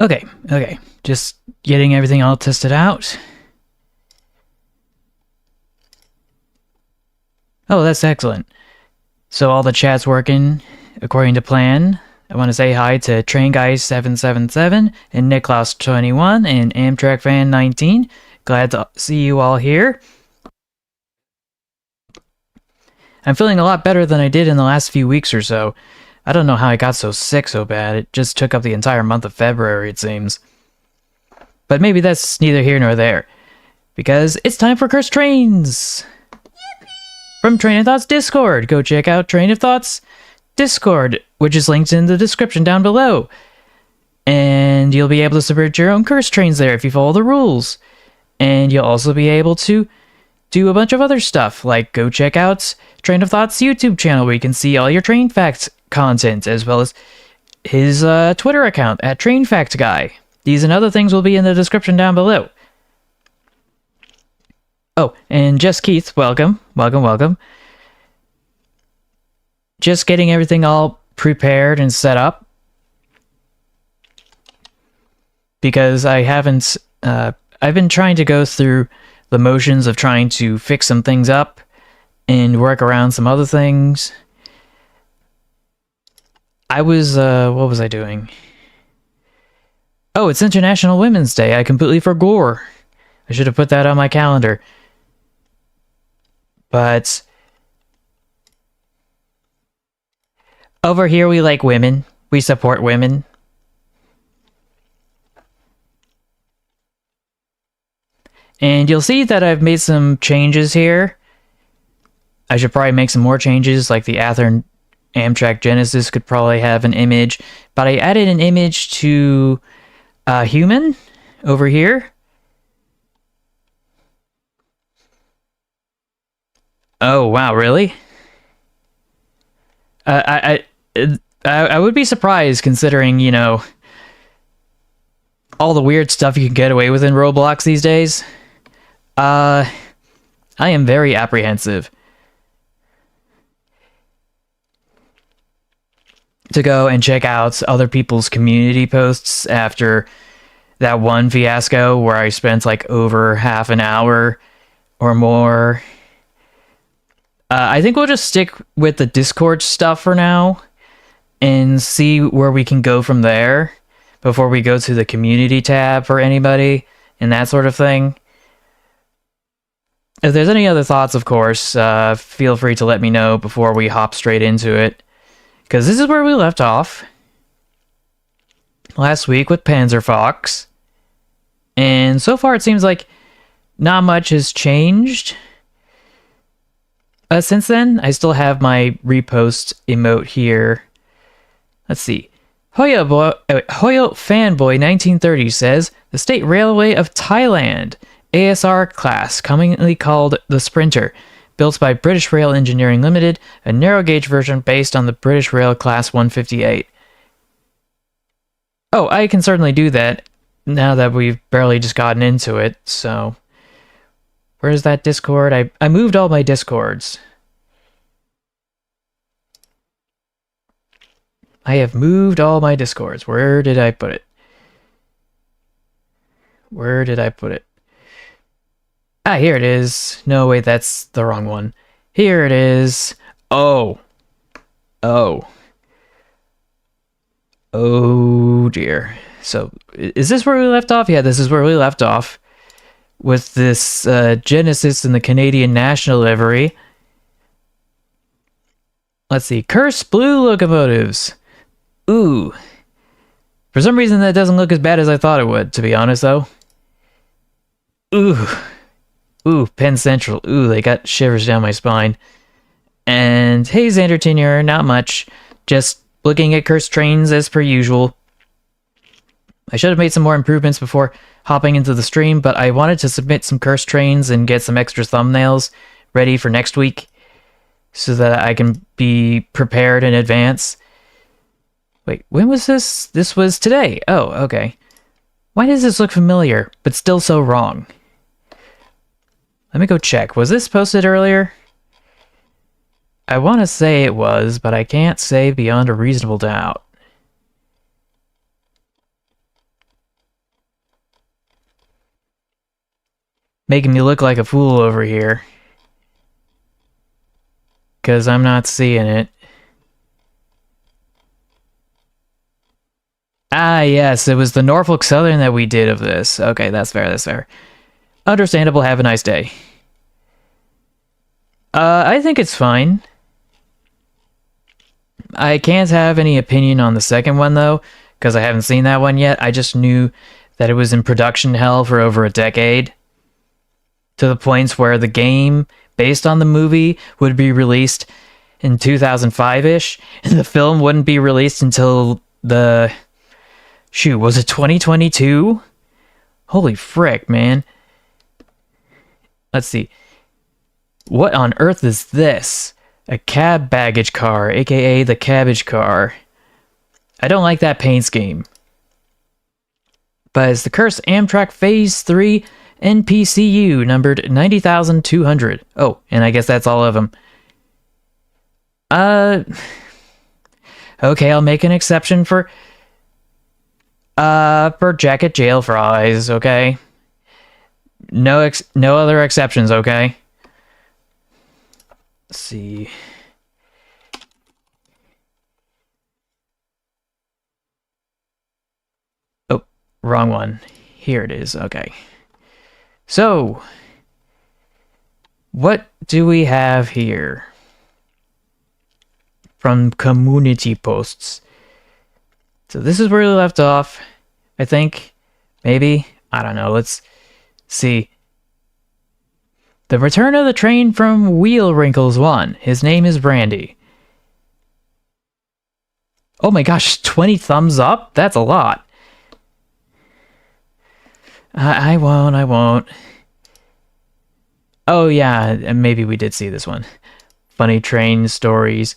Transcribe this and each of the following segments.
Okay. Just getting everything all tested out. Oh, that's excellent. So all the chat's working according to plan. I want to say hi to TrainGuy777 and Niklaus21 and AmtrakFan19. Glad to see you all here. I'm feeling a lot better than I did in the last few weeks or so. I don't know how I got so sick so bad. It just took up the entire month of February, it seems. But maybe that's neither here nor there. Because it's time for Cursed Trains! From Train of Thought's Discord. Go check out Train of Thought's Discord, which is linked in the description down below. And you'll be able to subvert your own Cursed Trains there if you follow the rules. And you'll also be able to do a bunch of other stuff, like go check out Train of Thought's YouTube channel where you can see all your Train Facts content, as well as his Twitter account at Train Fact Guy. These and other things will be in the description down below. Oh, and Jess Keith, welcome. Just getting everything all prepared and set up. Because I haven't, I've been trying to go through the motions of trying to fix some things up and work around some other things. I was, what was I doing? Oh, it's International Women's Day. I completely forgot. I should have put that on my calendar. But over here we like women. We support women. And you'll see that I've made some changes here. I should probably make some more changes, like the Athearn Amtrak Genesis could probably have an image. But I added an image to human over here. Oh, wow, really? I would be surprised considering, you know, all the weird stuff you can get away with in Roblox these days. I am very apprehensive to go and check out other people's community posts after that one fiasco where I spent like over half an hour or more. I think we'll just stick with the Discord stuff for now and see where we can go from there before we go to the community tab for anybody and that sort of thing. If there's any other thoughts, of course, feel free to let me know before we hop straight into it. Because this is where we left off last week with Panzer Fox. And so far it seems like not much has changed. Since then, I still have my repost emote here. Let's see. Hoyo Fanboy 1930 says, the State Railway of Thailand, ASR class, commonly called the Sprinter, built by British Rail Engineering Limited, a narrow gauge version based on the British Rail Class 158. Oh, I can certainly do that now that we've barely just gotten into it, so... Where's that Discord? I moved all my Discords. I have moved all my Discords. Where did I put it? Where did I put it? Ah, here it is. No, wait, that's the wrong one. Here it is. Oh. Oh dear. So, is this where we left off? Yeah, this is where we left off. With this Genesis in the Canadian National livery. Let's see. Cursed blue locomotives. Ooh. For some reason that doesn't look as bad as I thought it would, to be honest, though. Ooh. Ooh, Penn Central. Ooh, they got shivers down my spine. And hey, Xander Tenure, not much. Just looking at Cursed Trains as per usual. I should have made some more improvements before hopping into the stream, but I wanted to submit some Cursed Trains and get some extra thumbnails ready for next week so that I can be prepared in advance. Wait, when was this? This was today. Oh, okay. Why does this look familiar, but still so wrong? Let me go check. Was this posted earlier? I want to say it was, but I can't say beyond a reasonable doubt. making me look like a fool over here. Because I'm not seeing it. Ah, yes, it was the Norfolk Southern that we did of this. Okay, that's fair, that's fair. Understandable, have a nice day. I think it's fine. I can't have any opinion on the second one, though, because I haven't seen that one yet. I just knew that it was in production hell for over a decade. To the points where the game, based on the movie, would be released in 2005-ish, and the film wouldn't be released until the... Shoot, was it 2022? Holy frick, man. Let's see. What on earth is this? A cab baggage car, aka the cabbage car. I don't like that paint scheme. But it's the Cursed Amtrak Phase 3 NPCU, numbered 90,200. Oh, and I guess that's all of them. Okay, I'll make an exception for Jacket Jail Fries, okay? No other exceptions, okay? Let's see. Oh, wrong one. Here it is, okay. So, what do we have here? From community posts. So this is where we left off, I think. Maybe? I don't know. Let's see. The return of the train from Wheel Wrinkles 1. His name is Brandy. Oh my gosh, 20 thumbs up? That's a lot. I won't. Oh yeah, maybe we did see this one. Funny train stories.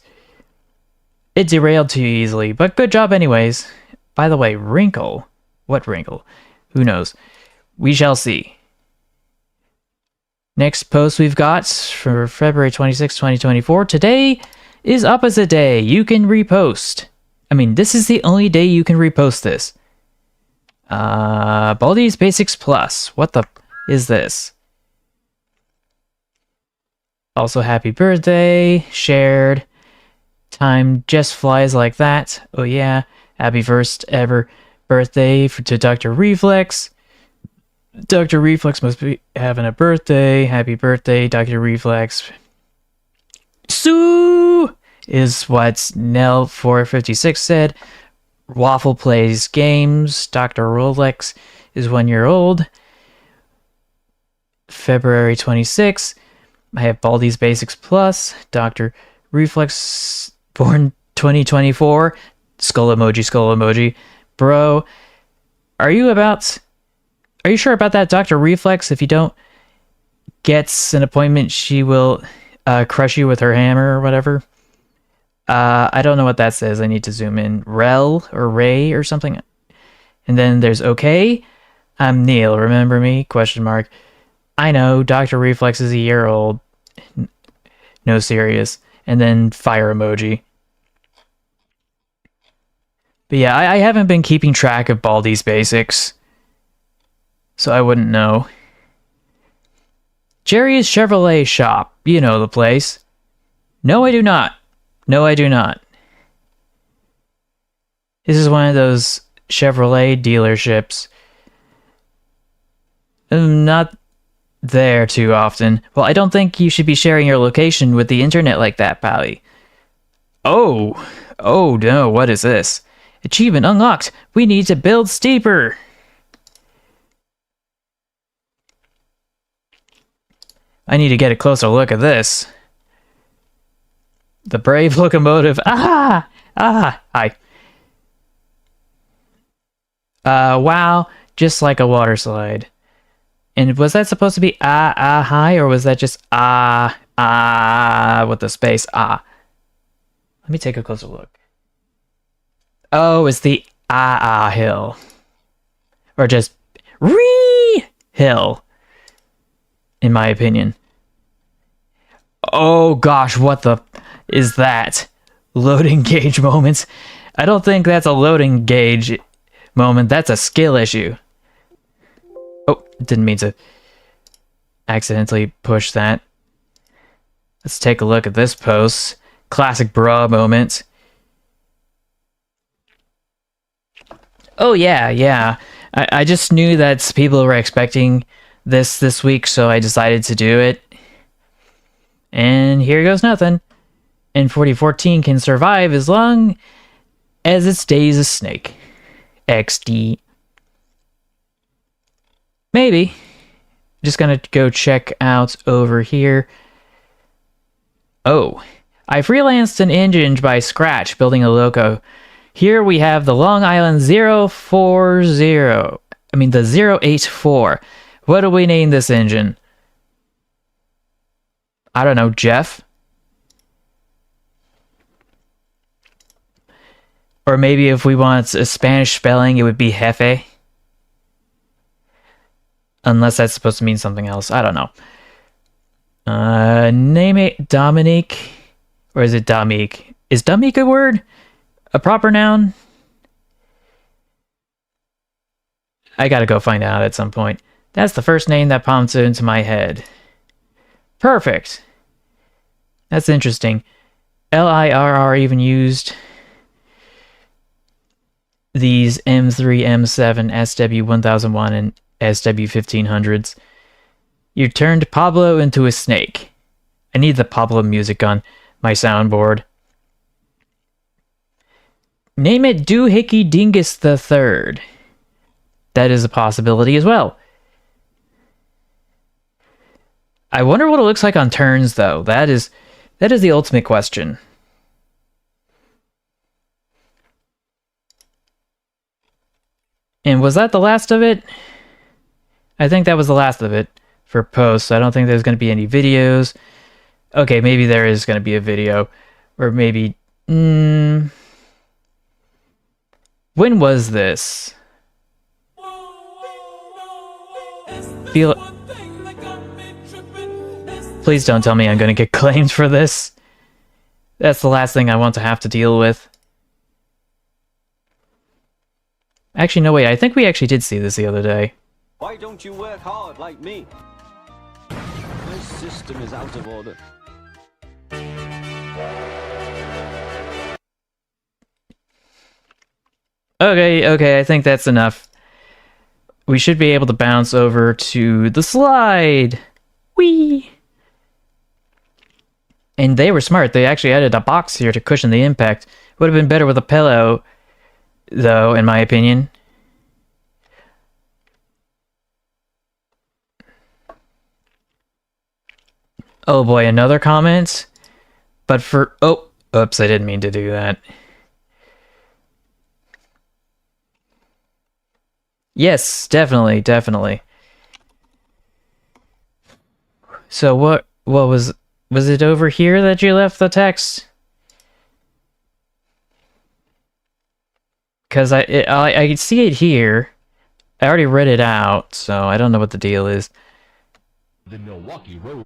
It derailed too easily, but good job anyways. By the way, wrinkle. What wrinkle? Who knows? We shall see. Next post we've got for February 26, 2024. Today is opposite day. You can repost. I mean, this is the only day you can repost this. Baldi's Basics Plus. What the is this? Also, happy birthday. Shared. Time just flies like that. Oh yeah. Happy first ever birthday to Dr. Reflex. Dr. Reflex must be having a birthday. Happy birthday, Dr. Reflex. Sue is what Nell456 said. Waffle plays games. Dr. Rolex is 1 year old. February 26. I have Baldi's Basics Plus. Dr. Reflex born 2024. Skull emoji. Bro, are you sure about that, Dr. Reflex? If you don't get an appointment, she will crush you with her hammer or whatever. I don't know what that says. I need to zoom in. Rel or Ray or something. And then there's okay. I'm Neil. Remember me? Question mark. I know. Dr. Reflex is a year old. No, serious. And then fire emoji. But yeah, I haven't been keeping track of Baldi's Basics, so I wouldn't know. Jerry's Chevrolet Shop. You know the place. No, I do not. No, I do not. This is one of those Chevrolet dealerships. I'm not there too often. Well, I don't think you should be sharing your location with the internet like that, Pally. Oh no, what is this? Achievement unlocked. We need to build steeper. I need to get a closer look at this. The brave locomotive. Hi. Wow, just like a water slide. And was that supposed to be hi, or was that just with the space Let me take a closer look. Oh, it's the hill. Or just hill, in my opinion. Oh gosh, what the is that? Loading gauge moments. I don't think that's a loading gauge moment. That's a skill issue. Oh, didn't mean to. accidentally push that. Let's take a look at this post. Classic bra moment. Oh yeah. I just knew that people were expecting this week, so I decided to do it. And here goes nothing. And 4014 can survive as long as it stays a snake. XD. Maybe. Just gonna go check out over here. Oh, I freelanced an engine by scratch building a loco. Here we have the Long Island 040. I mean the 084. What do we name this engine? I don't know, Jeff? Or maybe if we want a Spanish spelling, it would be Jefe. Unless that's supposed to mean something else. I don't know. Name it Dominique. Or is it Dominique? Is Dominique a word? A proper noun? I gotta go find out at some point. That's the first name that popped into my head. Perfect. That's interesting. LIRR even used these M3, M7, SW1001, and SW1500s. You turned Pablo into a snake. I need the Pablo music on my soundboard. Name it Doohickey Dingus the Third. That is a possibility as well. I wonder what it looks like on turns, though. That is the ultimate question. And was that the last of it? I think that was the last of it for posts. I don't think there's going to be any videos. Okay, maybe there is going to be a video. Or maybe... when was this? Please don't tell me I'm going to get claimed for this. That's the last thing I want to have to deal with. Actually, no, wait. I think we actually did see this the other day. Why don't you work hard like me? This system is out of order. Okay, I think that's enough. We should be able to bounce over to the slide. Whee! And they were smart. They actually added a box here to cushion the impact. Would have been better with a pillow, though, in my opinion. Oh boy, another comment? But for... Oh, oops, I didn't mean to do that. Yes, definitely. So what was it over here that you left the text? Because I can see it here. I already read it out, so I don't know what the deal is. The Milwaukee Road.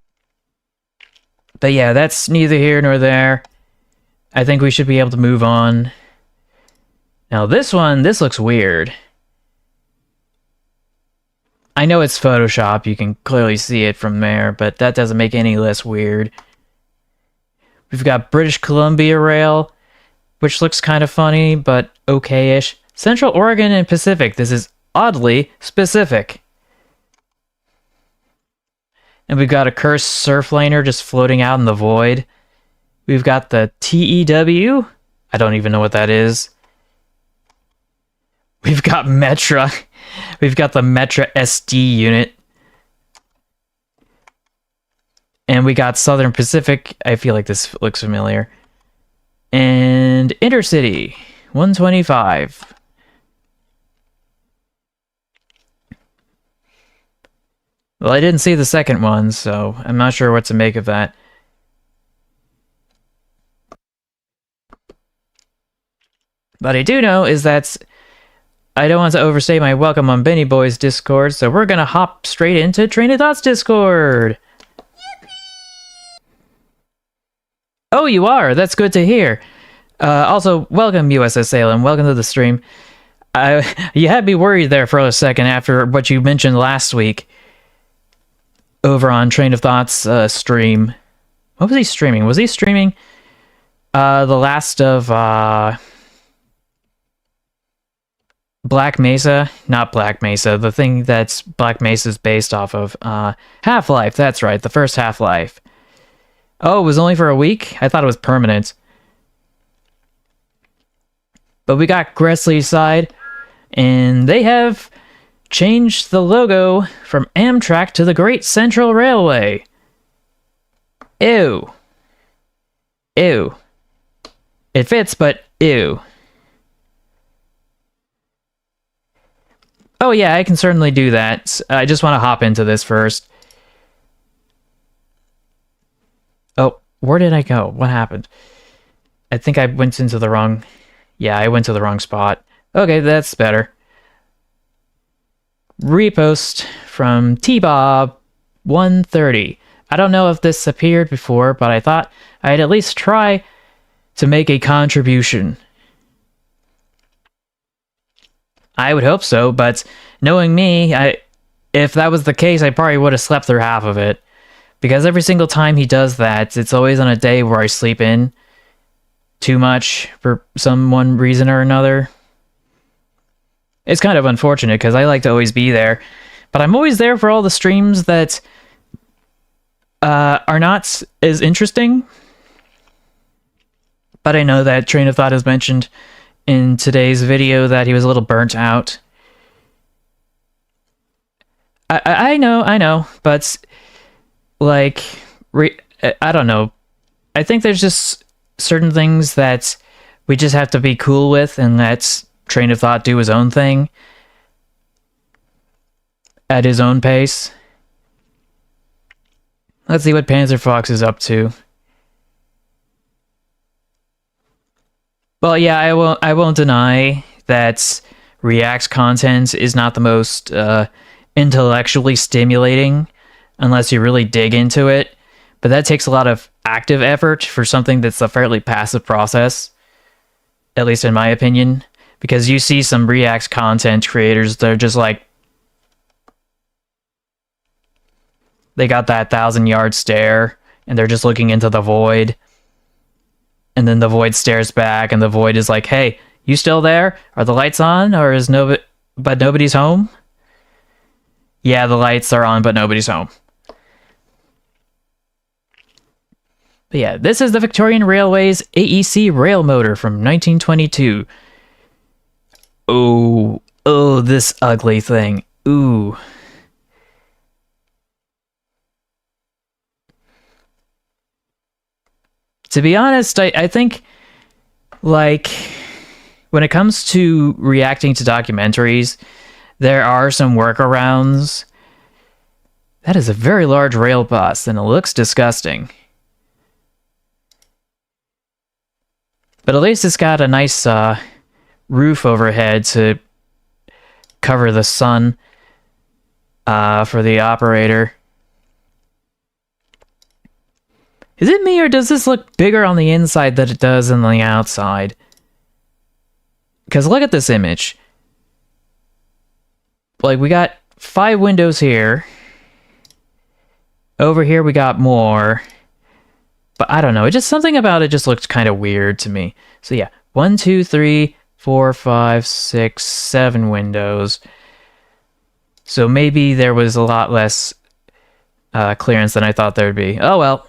But yeah, that's neither here nor there. I think we should be able to move on. Now this looks weird. I know it's Photoshop, you can clearly see it from there, but that doesn't make any less weird. We've got British Columbia Rail, which looks kind of funny, but okay-ish. Central Oregon and Pacific, this is oddly specific. And we've got a cursed surfliner just floating out in the void. We've got the TEW. I don't even know what that is. We've got Metra. We've got the Metra SD unit. And we got Southern Pacific. I feel like this looks familiar. And Intercity 125. Well, I didn't see the second one, so I'm not sure what to make of that. What I do know is that I don't want to overstay my welcome on Benny Boy's Discord, so we're gonna hop straight into Train of Thought's Discord! Oh, you are? That's good to hear. Also, welcome USS Salem, welcome to the stream. You had me worried there for a second after what you mentioned last week. over on Train of Thought's stream. What was he streaming? Was he streaming the last of Black Mesa? Not Black Mesa, the thing that's Black Mesa's based off of. Half-Life, that's right, the first Half-Life. Oh, it was only for a week? I thought it was permanent. But we got Gressley's side, and they have changed the logo from Amtrak to the Great Central Railway. Ew. Ew. It fits, but ew. Oh yeah, I can certainly do that. I just want to hop into this first. Oh, where did I go? What happened? I think I went into the wrong... Yeah, I went to the wrong spot. Okay, that's better. Repost from T-Bob 130. I don't know if this appeared before, but I thought I'd at least try to make a contribution. I would hope so, but knowing me, if that was the case, I probably would have slept through half of it. Because every single time he does that, it's always on a day where I sleep in too much for some one reason or another. It's kind of unfortunate because I like to always be there, but I'm always there for all the streams that are not as interesting. But I know that Train of Thought has mentioned in today's video that he was a little burnt out. I know, but like, I don't know. I think there's just certain things that we just have to be cool with and let Train of Thought do his own thing at his own pace. Let's see what Panzer Fox is up to. Well, yeah, I won't deny that React's content is not the most intellectually stimulating unless you really dig into it, but that takes a lot of active effort for something that's a fairly passive process, at least in my opinion, because you see some React's content creators, they're just like, they got that 1,000-yard stare, and they're just looking into the void, and then the void stares back, and the void is like, hey, you still there? Are the lights on, or is but nobody's home? Yeah, the lights are on, but nobody's home. But yeah, this is the Victorian Railways AEC rail motor from 1922. Oh, this ugly thing. Ooh. To be honest, I think, like, when it comes to reacting to documentaries, there are some workarounds. That is a very large rail bus, and it looks disgusting. But at least it's got a nice roof overhead to cover the sun for the operator. Is it me, or does this look bigger on the inside than it does on the outside? Because look at this image. Like, we got 5 windows here. Over here we got more. But I don't know, it just, something about it just looked kind of weird to me. So yeah, 1, 2, 3, 4, 5, 6, 7 windows. So maybe there was a lot less clearance than I thought there would be. Oh well.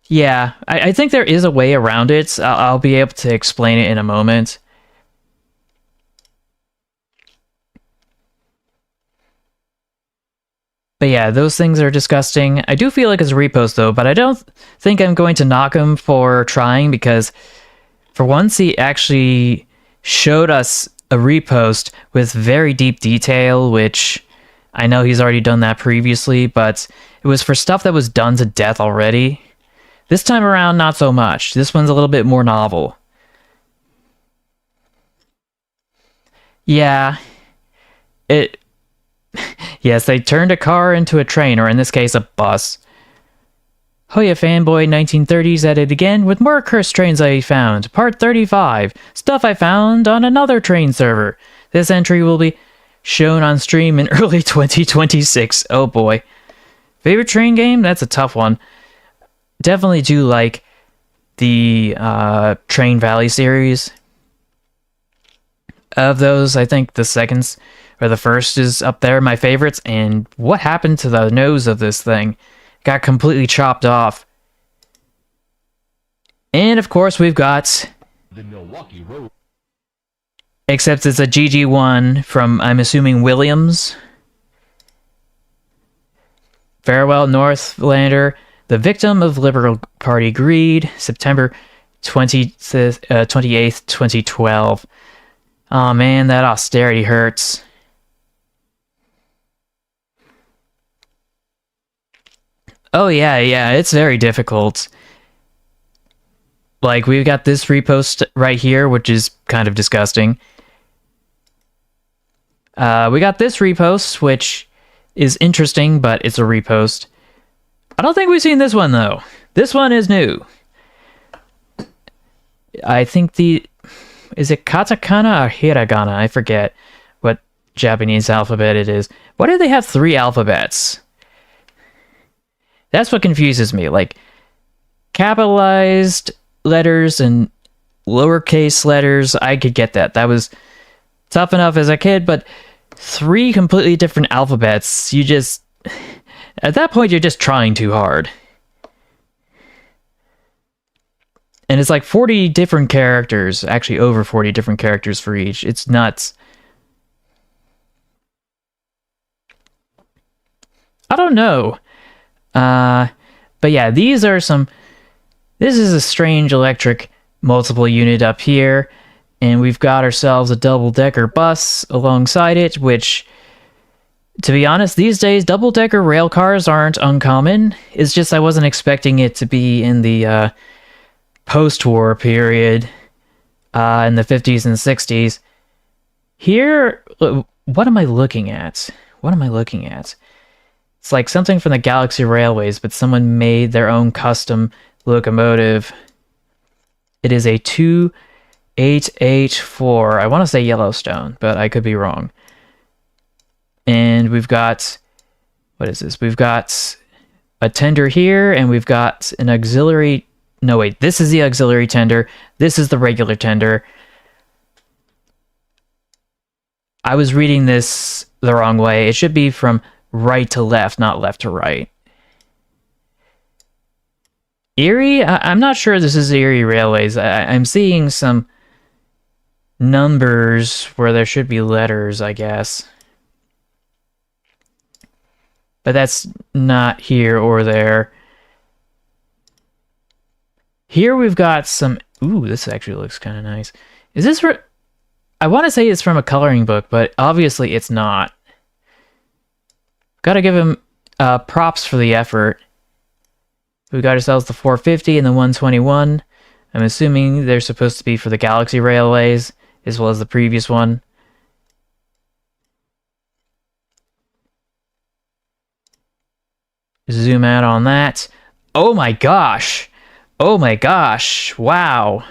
Yeah, I think there is a way around it. I'll be able to explain it in a moment. But yeah, those things are disgusting. I do feel like it's a repost though, but I don't think I'm going to knock him for trying, because for once he actually showed us a repost with very deep detail, which I know he's already done that previously, but it was for stuff that was done to death already. This time around, not so much. This one's a little bit more novel. Yeah. Yes, they turned a car into a train, or in this case, a bus. Hoya Fanboy 1930s at it again with more cursed trains I found. Part 35. Stuff I found on another train server. This entry will be shown on stream in early 2026. Oh boy. Favorite train game? That's a tough one. Definitely do like the Train Valley series. Of those, I think the second or the first is up there, my favorites. And what happened to the nose of this thing? Got completely chopped off. And of course, we've got The Milwaukee Road. except it's a GG1 from, I'm assuming, Williams. Farewell, Northlander, the victim of Liberal Party greed, September 28th, 2012. Oh man, that austerity hurts. Oh yeah, it's very difficult. Like, we've got this repost right here, which is kind of disgusting. We got this repost, which is interesting, but it's a repost. I don't think we've seen this one, though. This one is new. I think is it katakana or hiragana? I forget what Japanese alphabet it is. Why do they have 3 alphabets? That's what confuses me. Like, capitalized letters and lowercase letters, I could get that. That was tough enough as a kid, but 3 completely different alphabets, you just... At that point, you're just trying too hard. And it's like 40 different characters, actually over 40 different characters for each. It's nuts. I don't know. But yeah, these are some... This is a strange electric multiple unit up here. And we've got ourselves a double-decker bus alongside it, which... To be honest, these days, double-decker rail cars aren't uncommon. It's just I wasn't expecting it to be in the post-war period, in the 50s and 60s. Here, what am I looking at? What am I looking at? It's like something from the Galaxy Railways, but someone made their own custom locomotive. It is a 2884. I want to say Yellowstone, but I could be wrong. And we've got, what is this? We've got a tender here, and we've got an auxiliary. No, wait, this is the auxiliary tender. This is the regular tender. I was reading this the wrong way. It should be from right to left, not left to right. Erie? I'm not sure this is Erie Railways. I'm seeing some numbers where there should be letters, I guess. But that's not here or there. Here we've got some... Ooh, this actually looks kind of nice. Is this... I want to say it's from a coloring book, but obviously it's not. Gotta give him props for the effort. We got ourselves the 450 and the 121. I'm assuming they're supposed to be for the Galaxy Railways, as well as the previous one. Zoom out on that. Oh my gosh! Oh my gosh! Wow!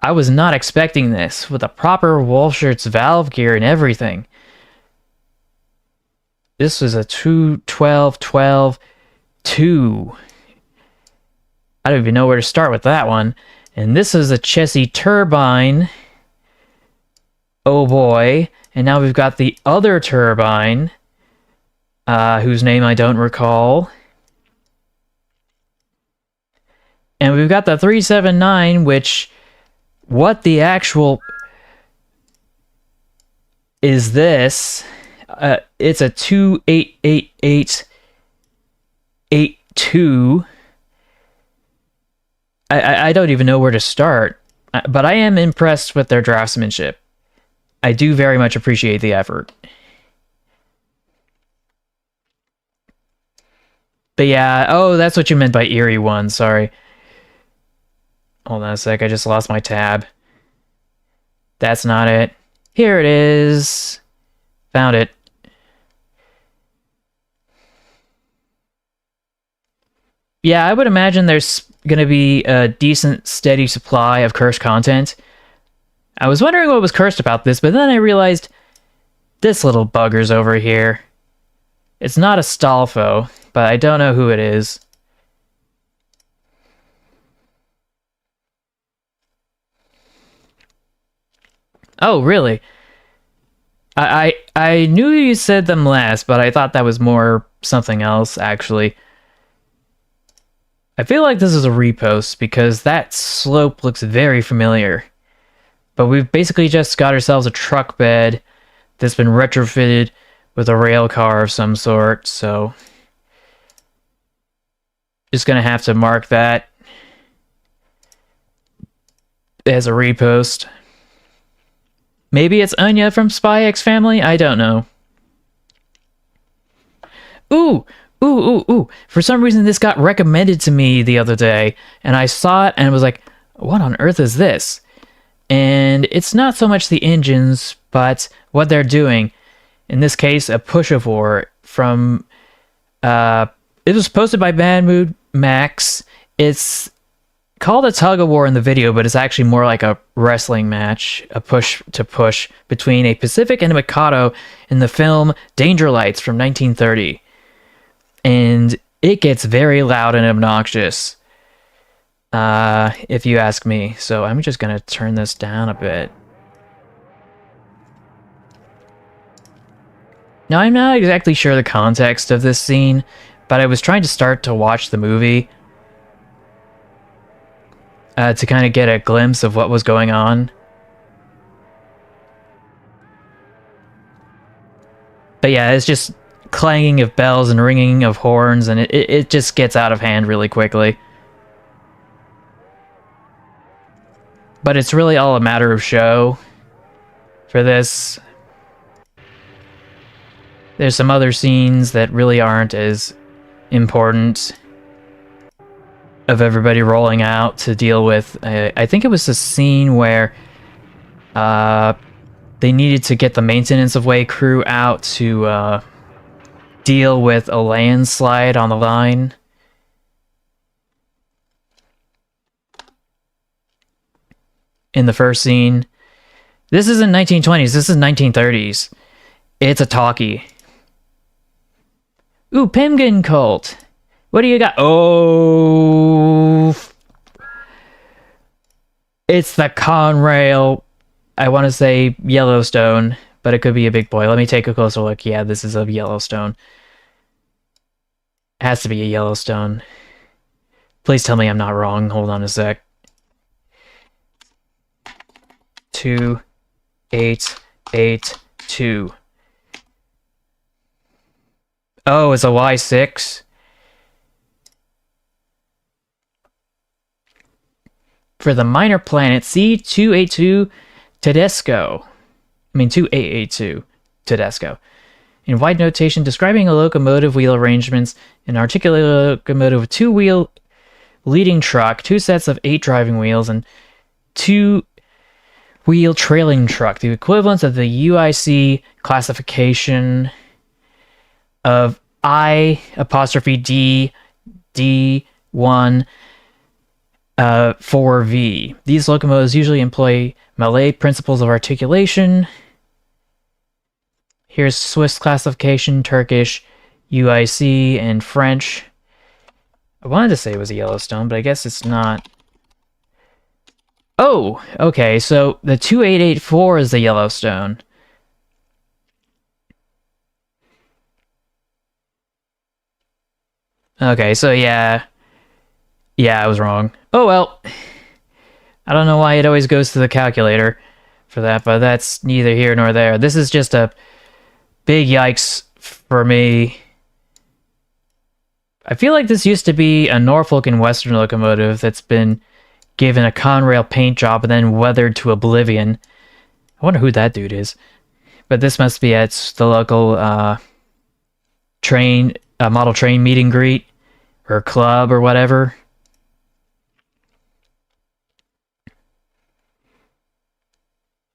I was not expecting this, with a proper Wolfshirt's valve gear and everything. This was a 212-12-2. I don't even know where to start with that one. And this is a Chessie turbine. Oh boy. And now we've got the other turbine, whose name I don't recall. And we've got the 379, which... What the actual... is this? It's a 288882. I don't even know where to start. But I am impressed with their draftsmanship. I do very much appreciate the effort. But yeah, oh, that's what you meant by Erie 1, sorry. Hold on a sec, I just lost my tab. That's not it. Here it is. Found it. Yeah, I would imagine there's going to be a decent, steady supply of cursed content. I was wondering what was cursed about this, but then I realized This little bugger's over here. It's not a Stalfo, but I don't know who it is. Oh, really? I knew you said them last, but I thought that was more something else, actually. I feel like this is a repost because that slope looks very familiar. But we've basically just got ourselves a truck bed that's been retrofitted with a rail car of some sort, so just gonna have to mark that as a repost. Maybe it's Anya from Spy X Family? I don't know. Ooh! Ooh. For some reason, this got recommended to me the other day, and I saw it and was like, what on earth is this? And it's not so much the engines, but what they're doing. In this case, a push-of-war from... it was posted by Bad Mood Max. It's called a tug-of-war in the video, but it's actually more like a wrestling match, a push-to-push between a Pacific and a Mikado in the film Danger Lights from 1930. And it gets very loud and obnoxious, if you ask me. So I'm just going to turn this down a bit. Now, I'm not exactly sure the context of this scene, but I was trying to start to watch the movie to kind of get a glimpse of what was going on. But yeah, it's just clanging of bells and ringing of horns, and it just gets out of hand really quickly. But it's really all a matter of show for this. There's some other scenes that really aren't as important of everybody rolling out to deal with. I think it was a scene where they needed to get the maintenance of way crew out to deal with a landslide on the line. In the first scene. This isn't 1920s, this is 1930s. It's a talkie. Ooh, Pimgin Cult. What do you got? Oh, it's the Conrail. I want to say Yellowstone, but it could be a big boy. Let me take a closer look. Yeah, this is a Yellowstone. Has to be a Yellowstone. Please tell me I'm not wrong. Hold on a sec. 2882. Oh, it's a Y6. For the minor planet C282 Tedesco. 2882 Tedesco. In wide notation describing a locomotive wheel arrangements, an articulated locomotive with two-wheel leading truck, two sets of 8 driving wheels, and two-wheel trailing truck. The equivalent of the UIC classification of I''D D1 4V. These locomotives usually employ Malay principles of articulation. Here's Swiss classification, Turkish, UIC, and French. I wanted to say it was a Yellowstone, but I guess it's not. Oh, okay, so the 2884 is the Yellowstone. Okay, so yeah. Yeah, I was wrong. Oh well. I don't know why it always goes to the calculator for that, but that's neither here nor there. This is just a big yikes for me. I feel like this used to be a Norfolk and Western locomotive that's been given a Conrail paint job and then weathered to oblivion. I wonder who that dude is. But this must be at the local model train meet and greet or club or whatever.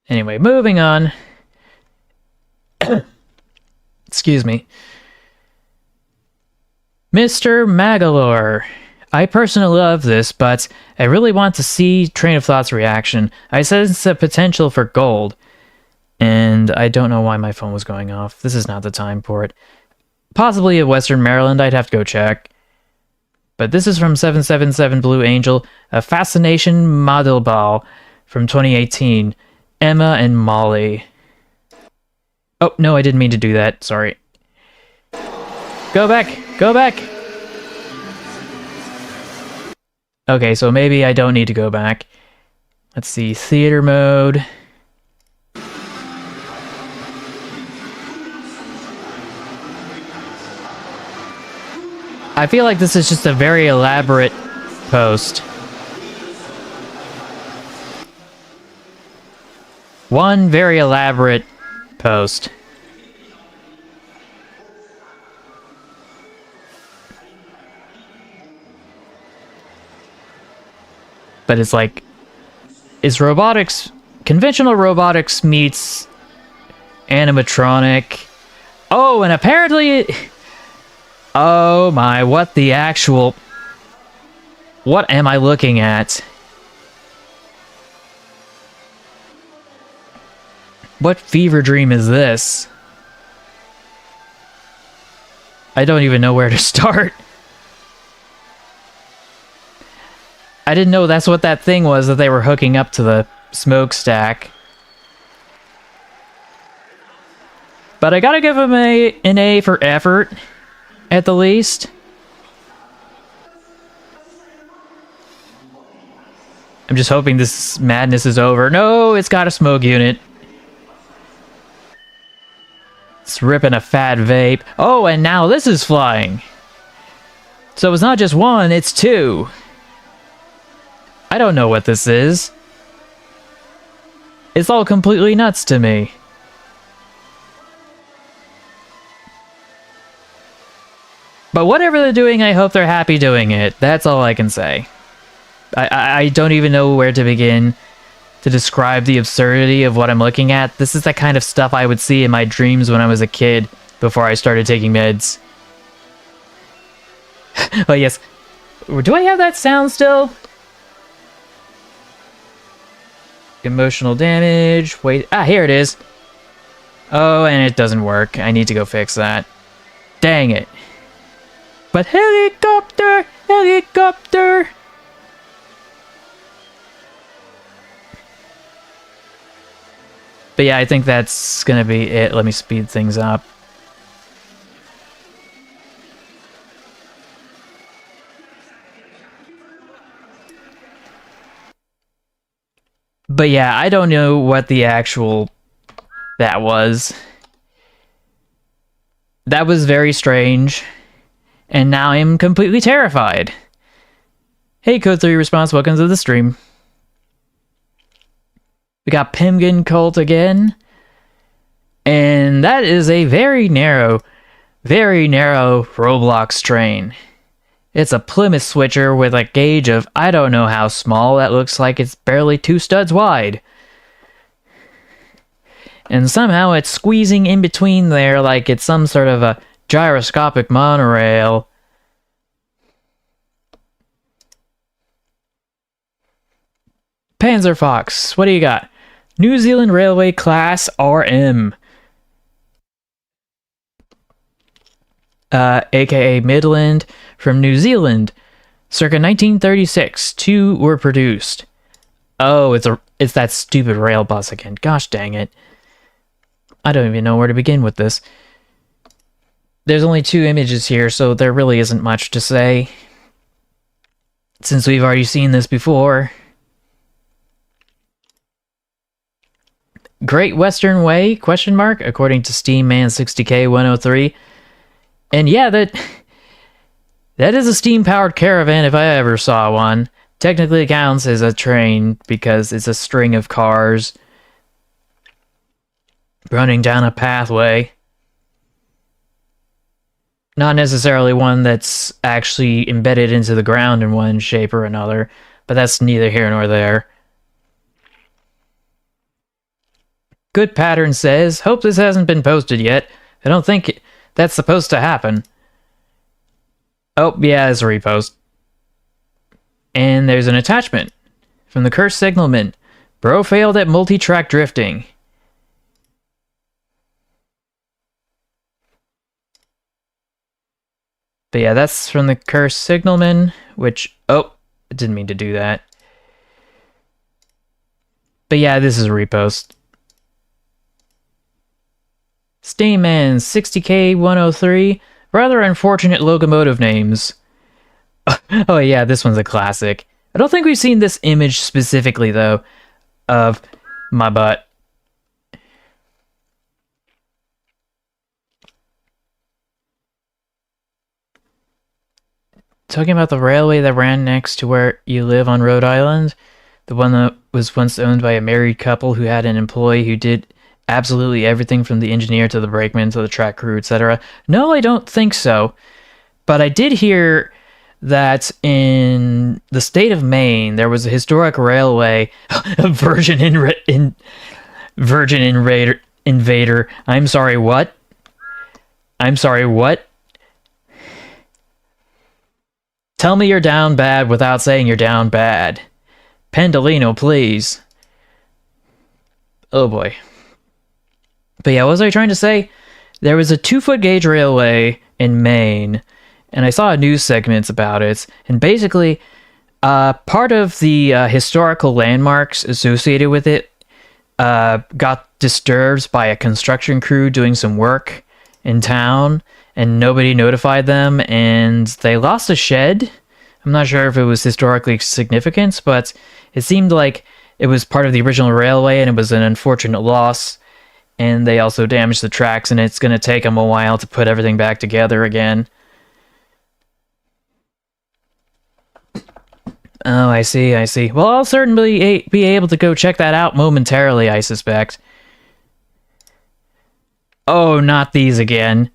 Anyway, moving on. Excuse me. Mr. Magalore. I personally love this, but I really want to see Train of Thought's reaction. I sense a potential for gold. And I don't know why my phone was going off. This is not the time for it. Possibly at Western Maryland, I'd have to go check. But this is from 777 Blue Angel, a Fascination Model Ball from 2018. Emma and Molly. Oh, no, I didn't mean to do that. Sorry. Go back! Go back! Okay, so maybe I don't need to go back. Let's see, theater mode. I feel like this is just a very elaborate post. One very elaborate post. But it's like, is robotics, conventional robotics meets animatronic. Oh, and apparently, oh my, what the actual, what am I looking at? What fever dream is this? I don't even know where to start. I didn't know that's what that thing was that they were hooking up to the smokestack. But I gotta give him an A for effort, at the least. I'm just hoping this madness is over. No, it's got a smoke unit. It's ripping a fat vape. Oh, and now this is flying. So it's not just one, it's two. I don't know what this is. It's all completely nuts to me. But whatever they're doing, I hope they're happy doing it. That's all I can say. I don't even know where to begin to describe the absurdity of what I'm looking at. This is the kind of stuff I would see in my dreams when I was a kid, before I started taking meds. Oh yes. Do I have that sound still? Emotional damage. Wait. Ah, here it is. Oh, and it doesn't work. I need to go fix that. Dang it. But helicopter! Helicopter! But yeah, I think that's gonna be it. Let me speed things up. But yeah, I don't know what the actual that was. That was very strange. And now I'm completely terrified. Hey, Code 3 Response, welcome to the stream. We got Pimgin Cult again. And that is a very narrow Roblox train. It's a Plymouth switcher with a gauge of I don't know how small. That looks like it's barely 2 studs wide. And somehow it's squeezing in between there like it's some sort of a gyroscopic monorail. Panzer Fox, what do you got? New Zealand Railway Class RM. AKA Midland, from New Zealand. Circa 1936, 2 were produced. Oh, it's that stupid rail bus again. Gosh dang it. I don't even know where to begin with this. There's only 2 images here, so there really isn't much to say, since we've already seen this before. Great Western Way, question mark, according to Steam Man 60K 103. And yeah, that is a steam-powered caravan if I ever saw one. Technically it counts as a train because it's a string of cars running down a pathway. Not necessarily one that's actually embedded into the ground in one shape or another, but that's neither here nor there. Good Pattern says, hope this hasn't been posted yet. I don't think that's supposed to happen. Oh, yeah, it's a repost. And there's an attachment from the Cursed Signalman. Bro failed at multi-track drifting. But yeah, that's from the Cursed Signalman, which... Oh, I didn't mean to do that. But yeah, this is a repost. Steamman 60K 103. Rather unfortunate locomotive names. Oh yeah, this one's a classic. I don't think we've seen this image specifically, though, of my butt. Talking about the railway that ran next to where you live on Rhode Island? The one that was once owned by a married couple who had an employee who did absolutely everything from the engineer to the brakeman to the track crew, etc. No, I don't think so. But I did hear that in the state of Maine, there was a historic railway, a Virgin Invader. I'm sorry, what? I'm sorry, what? Tell me you're down bad without saying you're down bad. Pendolino, please. Oh boy. But yeah, what was I trying to say? There was a 2-foot gauge railway in Maine, and I saw news segments about it, and basically, part of the historical landmarks associated with it got disturbed by a construction crew doing some work in town, and nobody notified them, and they lost a shed. I'm not sure if it was historically significant, but it seemed like it was part of the original railway, and it was an unfortunate loss. And they also damaged the tracks, and it's going to take them a while to put everything back together again. Oh, I see, I see. Well, I'll certainly be able to go check that out momentarily, I suspect. Oh, not these again.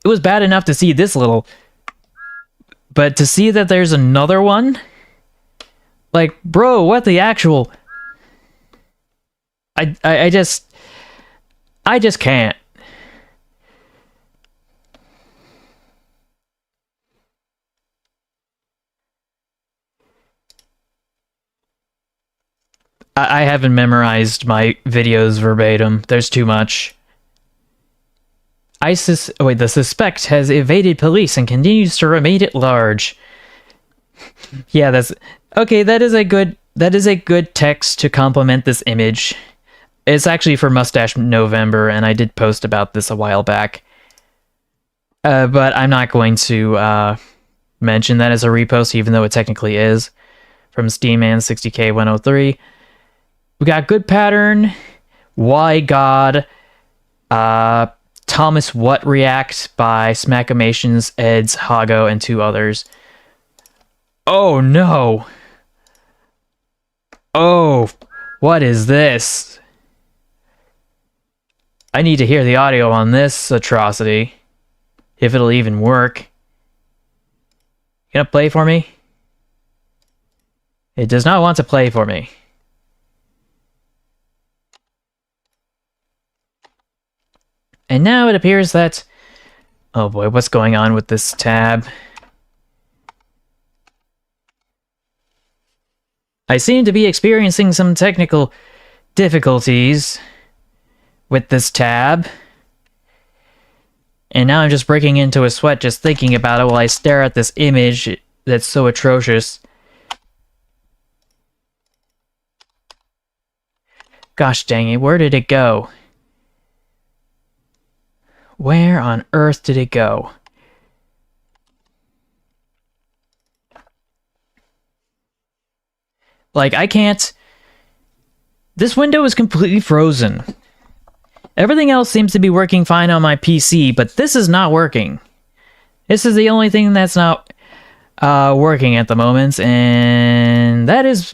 It was bad enough to see this little... But to see that there's another one? Like, bro, what the actual... I just can't. I haven't memorized my videos verbatim. There's too much. The suspect has evaded police and continues to remain at large. Yeah, that's... Okay, that is a good text to complement this image. It's actually for Mustache November, and I did post about this a while back. But I'm not going to mention that as a repost, even though it technically is. From Steamman 60K 103. We got Good Pattern, Why God, Thomas What Reacts by Smackamations, Eds, Hago, and 2 others. Oh no! Oh, what is this? I need to hear the audio on this atrocity. If it'll even work. You gonna play for me? It does not want to play for me. And now it appears that... Oh boy, what's going on with this tab? I seem to be experiencing some technical difficulties with this tab. And now I'm just breaking into a sweat just thinking about it while I stare at this image that's so atrocious. Gosh dang it, where did it go? Where on earth did it go? Like, I can't... This window is completely frozen. Everything else seems to be working fine on my PC, but this is not working. This is the only thing that's not working at the moment, and that is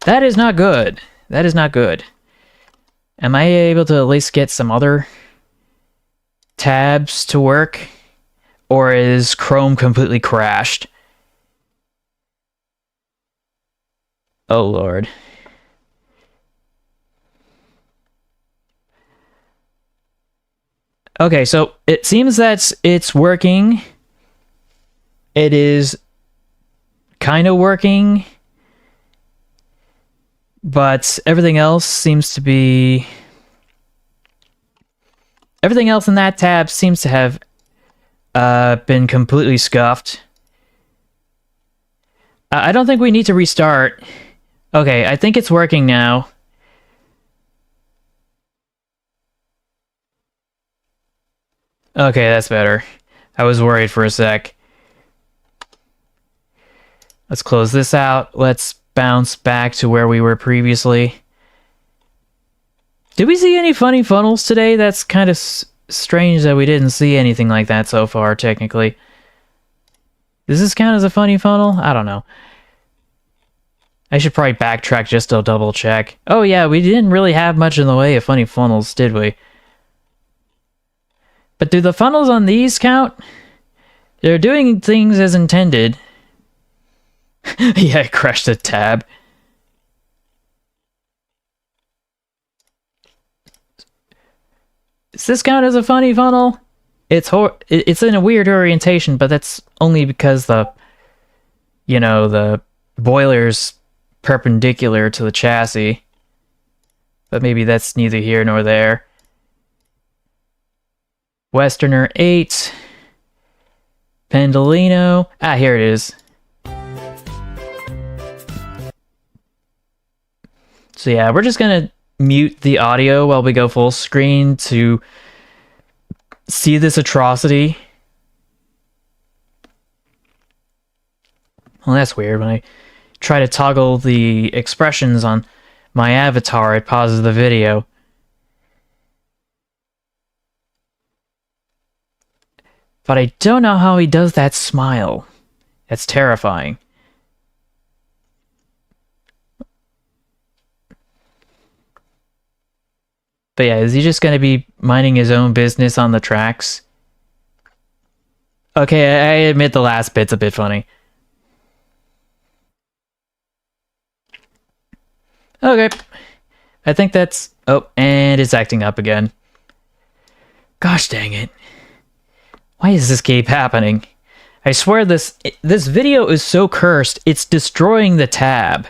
not good. That is not good. Am I able to at least get some other tabs to work? Or is Chrome completely crashed? Oh lord. Okay, so it seems that it's working. It is kind of working. But everything else seems to be... Everything else in that tab seems to have been completely scuffed. I don't think we need to restart. Okay, I think it's working now. Okay, that's better. I was worried for a sec. Let's close this out. Let's bounce back to where we were previously. Did we see any funny funnels today? That's kind of strange that we didn't see anything like that so far, technically. Does this count as a funny funnel? I don't know. I should probably backtrack just to double check. Oh yeah, we didn't really have much in the way of funny funnels, did we? But do the funnels on these count? They're doing things as intended. Yeah, I crashed the tab. Does this count as a funny funnel? It's in a weird orientation, but that's only because the boiler's perpendicular to the chassis. But maybe that's neither here nor there. Westerner 8. Pendolino. Ah, here it is. So yeah, we're just gonna mute the audio while we go full screen to see this atrocity. Well, that's weird. When I try to toggle the expressions on my avatar, it pauses the video. But I don't know how he does that smile. That's terrifying. But yeah, is he just going to be minding his own business on the tracks? Okay, I admit the last bit's a bit funny. Okay. I think that's... Oh, and it's acting up again. Gosh dang it. Why does this keep happening? I swear this video is so cursed, it's destroying the tab.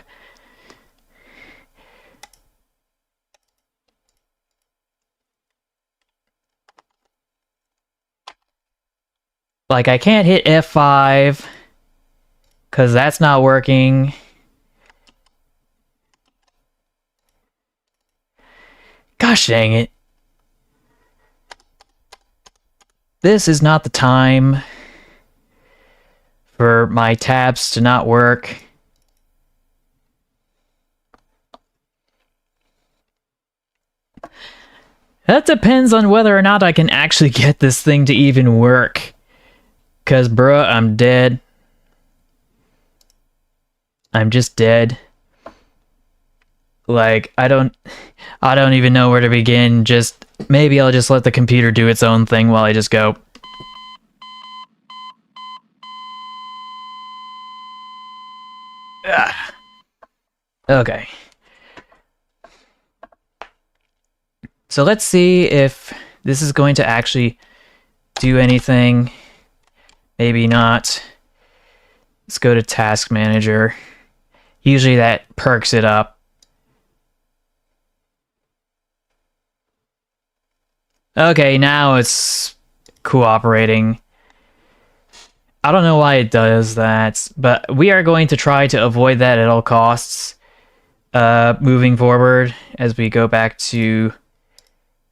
Like, I can't hit F5 because that's not working. Gosh dang it. This is not the time for my tabs to not work. That depends on whether or not I can actually get this thing to even work. 'Cause bruh, I'm dead. I'm just dead. Like, I don't even know where to begin. Just maybe I'll just let the computer do its own thing while I just go. Ugh. Okay. So let's see if this is going to actually do anything. Maybe not. Let's go to Task Manager. Usually that perks it up. Okay, now it's cooperating. I don't know why it does that, but we are going to try to avoid that at all costs. Moving forward as we go back to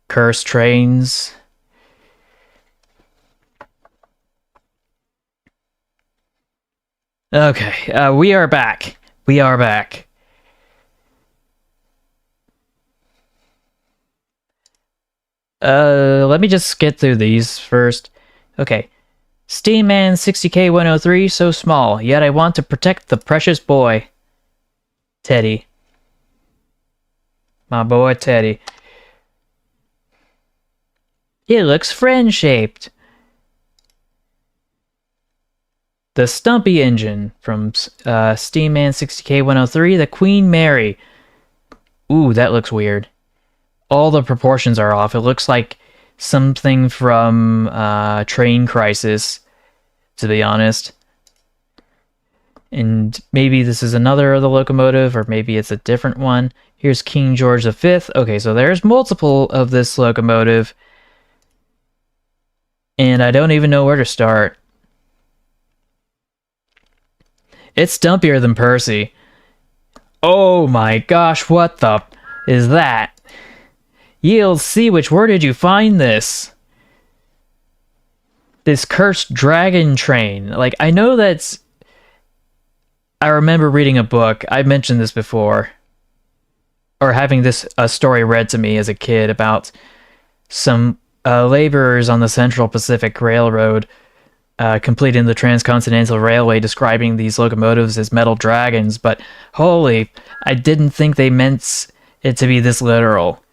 Cursed Trains. Okay, we are back. We are back. Let me just get through these first. Okay. Steamman 60K103, so small, yet I want to protect the precious boy. Teddy. My boy Teddy. It looks friend-shaped. The Stumpy engine from Steamman 60K103, the Queen Mary. Ooh, that looks weird. All the proportions are off. It looks like something from Train Crisis, to be honest. And maybe this is another of the locomotive, or maybe it's a different one. Here's King George V. Okay, so there's multiple of this locomotive. And I don't even know where to start. It's stumpier than Percy. Oh my gosh, what the is that? Yield C, where did you find this? This cursed dragon train. Like, I know that's... I remember reading a book. I mentioned this before. Or having a story read to me as a kid about some laborers on the Central Pacific Railroad completing the Transcontinental Railway, describing these locomotives as metal dragons, but holy, I didn't think they meant it to be this literal.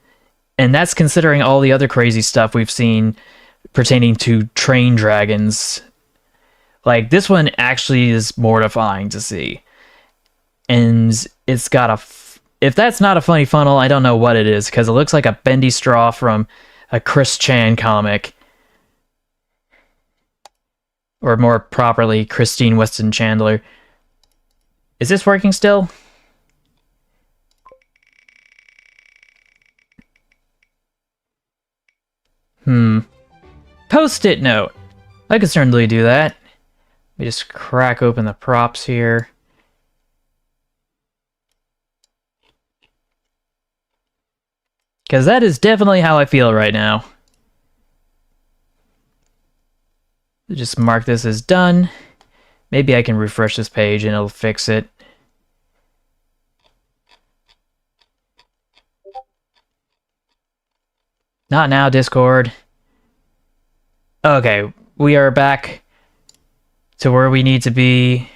And that's considering all the other crazy stuff we've seen pertaining to train dragons. Like, this one actually is mortifying to see. And it's got if that's not a funny funnel, I don't know what it is, because it looks like a bendy straw from a Chris Chan comic. Or more properly, Christine Weston Chandler. Is this working still? Post-it note. I could certainly do that. Let me just crack open the props here. Because that is definitely how I feel right now. Just mark this as done. Maybe I can refresh this page and it'll fix it. Not now, Discord. Okay, we are back to where we need to be.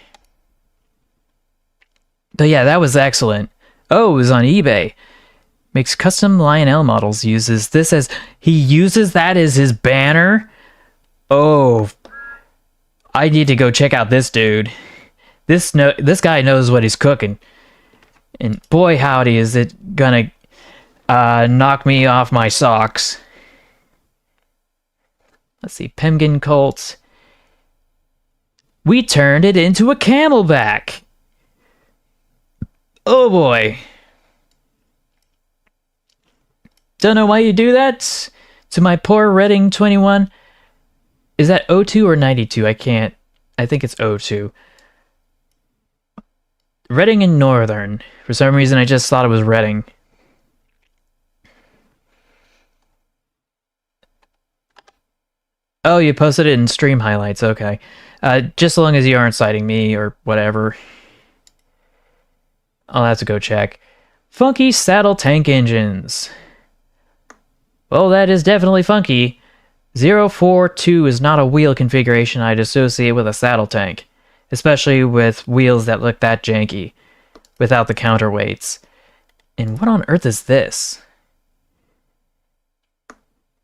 But yeah, that was excellent. Oh, it was on eBay. Makes custom Lionel models. Uses this as... He uses that as his banner? Oh... I need to go check out this dude. This guy knows what he's cooking. And boy howdy is it gonna knock me off my socks. Let's see, Pemgin Colt. We turned it into a camelback. Oh boy. Don't know why you do that to my poor Reading 21. Is that 02 or 92? I can't. I think it's 02. Reading and Northern. For some reason, I just thought it was Reading. Oh, you posted it in stream highlights. Okay. Just so long as you aren't citing me or whatever. I'll have to go check. Funky saddle tank engines. Well, that is definitely funky. 042 is not a wheel configuration I'd associate with a saddle tank, especially with wheels that look that janky, without the counterweights. And what on earth is this?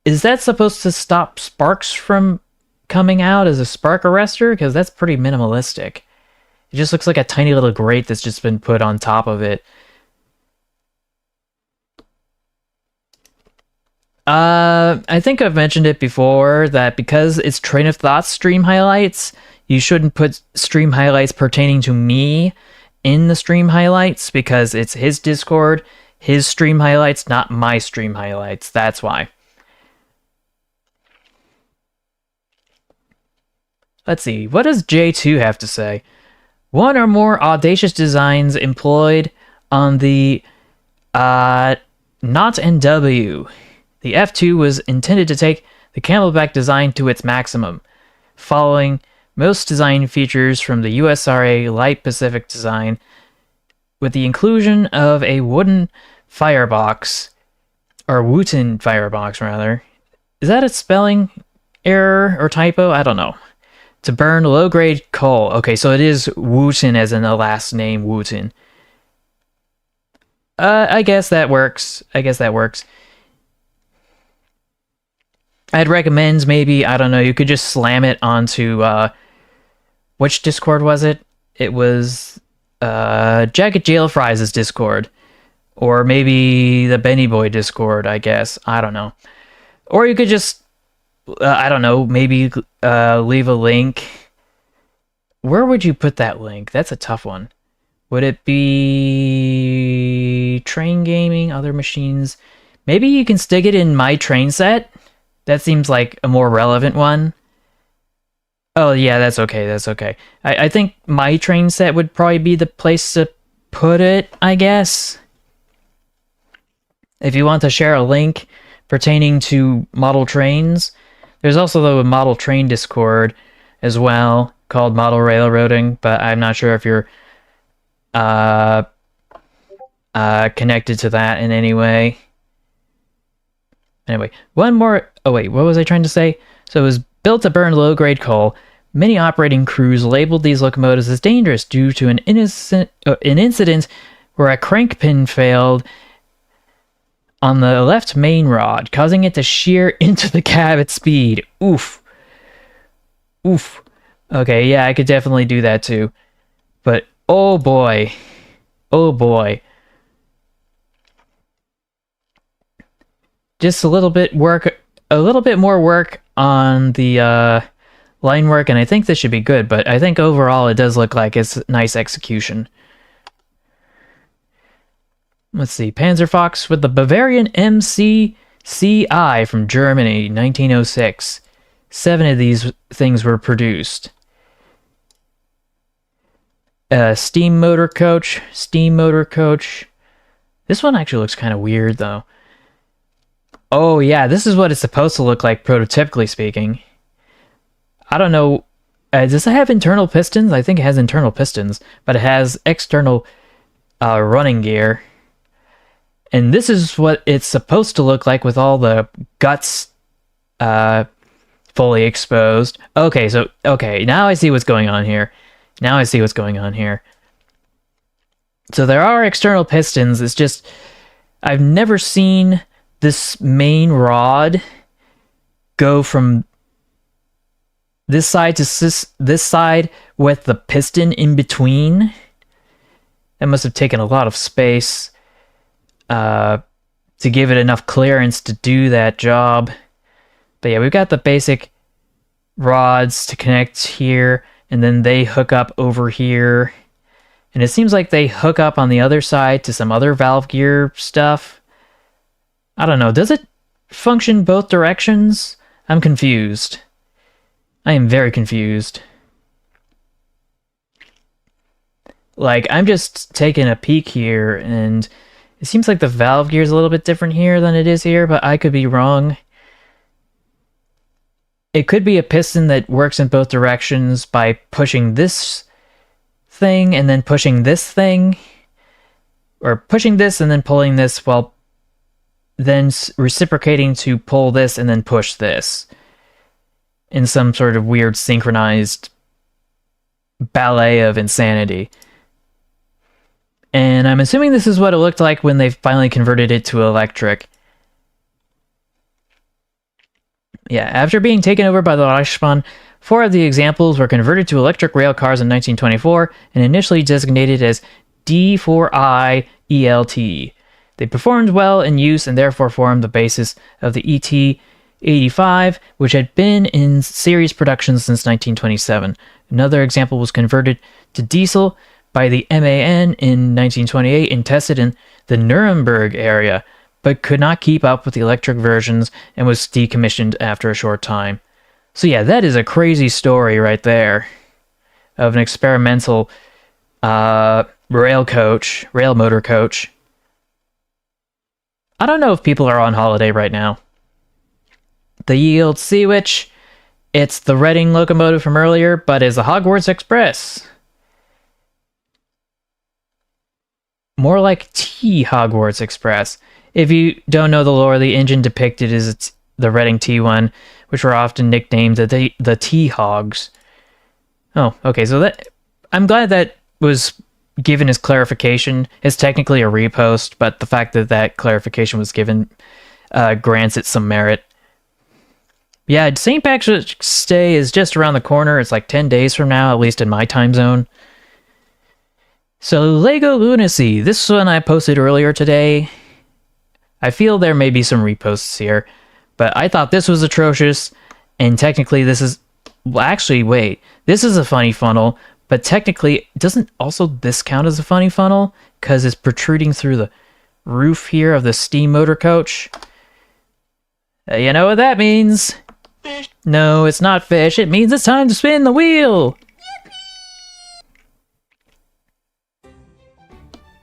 Is that supposed to stop sparks from coming out as a spark arrestor? Because that's pretty minimalistic. It just looks like a tiny little grate that's just been put on top of it. I think I've mentioned it before that because it's Train of Thought stream highlights, you shouldn't put stream highlights pertaining to me in the stream highlights because it's his Discord, his stream highlights, not my stream highlights. That's why. Let's see, what does J2 have to say? One or more audacious designs employed on the Not NW. The F2 was intended to take the camelback design to its maximum, following most design features from the USRA Light Pacific design, with the inclusion of a wooden firebox, or Wooten firebox rather. Is that a spelling error or typo? I don't know. To burn low-grade coal. Okay, so it is Wooten as in the last name Wooten. I guess that works. I'd recommend maybe, I don't know, you could just slam it onto, which Discord was it? It was, Jacket Jail Fries' Discord. Or maybe the Benny Boy Discord, I guess. I don't know. Or you could just, I don't know, maybe leave a link. Where would you put that link? That's a tough one. Would it be Train Gaming, other machines? Maybe you can stick it in my train set? That seems like a more relevant one. Oh yeah, that's okay, that's okay. I think my train set would probably be the place to put it, I guess. If you want to share a link pertaining to model trains, there's also a model train Discord as well called Model Railroading, but I'm not sure if you're connected to that in any way. Anyway, one more... Oh wait, what was I trying to say? So it was built to burn low-grade coal. Many operating crews labeled these locomotives as dangerous due to an incident where a crank pin failed on the left main rod, causing it to shear into the cab at speed. Oof. Oof. Okay, yeah, I could definitely do that too. But, oh boy. Oh boy. Just a little bit more work on the line work, and I think this should be good, but I think overall it does look like it's nice execution. Let's see, Panzerfox with the Bavarian MCCI from Germany, 1906. 7 of these things were produced. Steam motor coach. This one actually looks kind of weird, though. Oh, yeah, this is what it's supposed to look like, prototypically speaking. I don't know. Does it have internal pistons? I think it has internal pistons, but it has external running gear. And this is what it's supposed to look like with all the guts fully exposed. Okay, now I see what's going on here. So there are external pistons. It's just, I've never seen this main rod go from this side to this side with the piston in between. That must have taken a lot of space to give it enough clearance to do that job. But yeah, we've got the basic rods to connect here, and then they hook up over here. And it seems like they hook up on the other side to some other valve gear stuff. I don't know, does it function both directions? I'm confused. I am very confused. Like, I'm just taking a peek here, and it seems like the valve gear is a little bit different here than it is here, but I could be wrong. It could be a piston that works in both directions by pushing this thing and then pushing this thing, or pushing this and then pulling this while then reciprocating to pull this and then push this in some sort of weird synchronized ballet of insanity. And I'm assuming this is what it looked like when they finally converted it to electric. Yeah, after being taken over by the Reichsbahn, 4 of the examples were converted to electric rail cars in 1924 and initially designated as D4I ELT. They performed well in use and therefore formed the basis of the ET85, which had been in series production since 1927. Another example was converted to diesel by the MAN in 1928 and tested in the Nuremberg area, but could not keep up with the electric versions and was decommissioned after a short time. So yeah, that is a crazy story right there of an experimental rail motor coach. I don't know if people are on holiday right now. The Yield Seawitch, it's the Reading locomotive from earlier, but is a Hogwarts Express. More like T Hogwarts Express. If you don't know the lore, the engine depicted is the Reading T1, which were often nicknamed the T-Hogs. Oh, okay, so that... I'm glad that was given as clarification. It's technically a repost, but the fact that that clarification was given grants it some merit. Yeah, St. Patrick's Day is just around the corner. It's like 10 days from now, at least in my time zone. So, Lego Lunacy. This one I posted earlier today. I feel there may be some reposts here, but I thought this was atrocious, and technically this is... Well, actually, wait. This is a funny funnel, but technically, doesn't also this count as a funny funnel? Because it's protruding through the roof here of the steam motor coach. You know what that means? Fish. No, it's not fish. It means it's time to spin the wheel.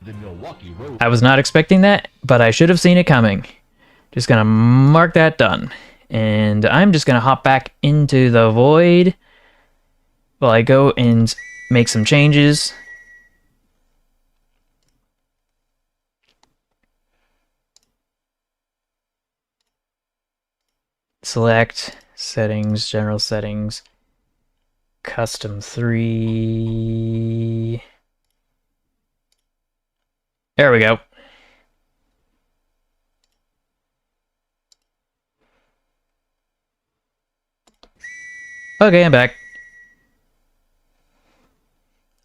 The Milwaukee Road. I was not expecting that, but I should have seen it coming. Just gonna mark that done. And I'm just gonna hop back into the void while I go and make some changes. Select settings, general settings, custom 3. There we go. Okay, I'm back.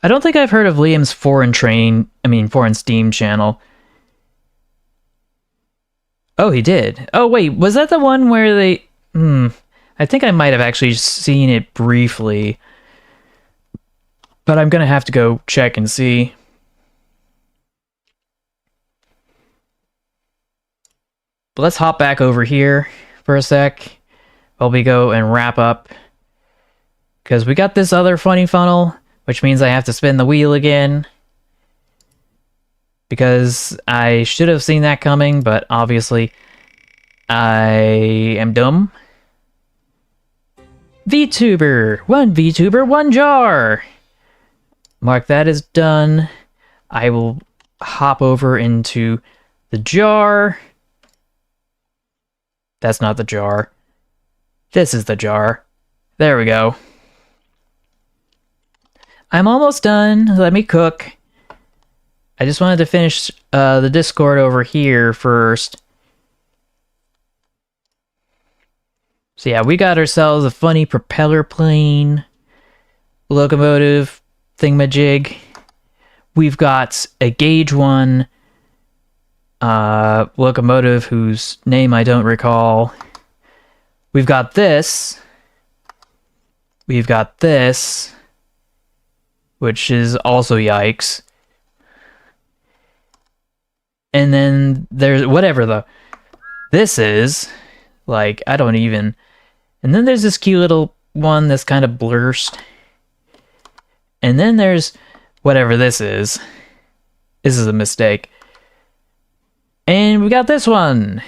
I don't think I've heard of Liam's foreign Steam channel. Oh, he did. Oh, wait, was that the one where they... I think I might have actually seen it briefly. But I'm gonna have to go check and see. But let's hop back over here for a sec while we go and wrap up. Because we got this other funny funnel, which means I have to spin the wheel again. Because I should have seen that coming, but obviously I am dumb. VTuber! One VTuber, one jar! Mark that as done. I will hop over into the jar. That's not the jar. This is the jar. There we go. I'm almost done. Let me cook. I just wanted to finish the Discord over here first. So yeah, we got ourselves a funny propeller plane locomotive thingamajig. We've got a Gauge 1 locomotive whose name I don't recall. We've got this. We've got this, which is also yikes. And then there's whatever this is. Like, I don't even... And then there's this cute little one that's kind of blurst. And then there's whatever this is. This is a mistake. And we got this one,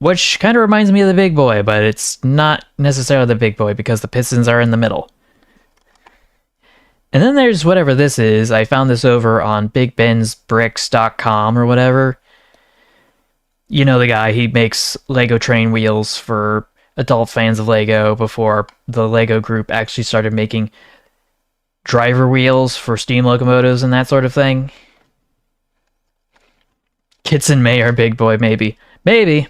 which kind of reminds me of the big boy, but it's not necessarily the big boy because the pistons are in the middle. And then there's whatever this is. I found this over on BigBensBricks.com or whatever. You know the guy, he makes Lego train wheels for adult fans of Lego before the Lego group actually started making driver wheels for steam locomotives and that sort of thing. Kitson May or Big Boy, maybe. Maybe.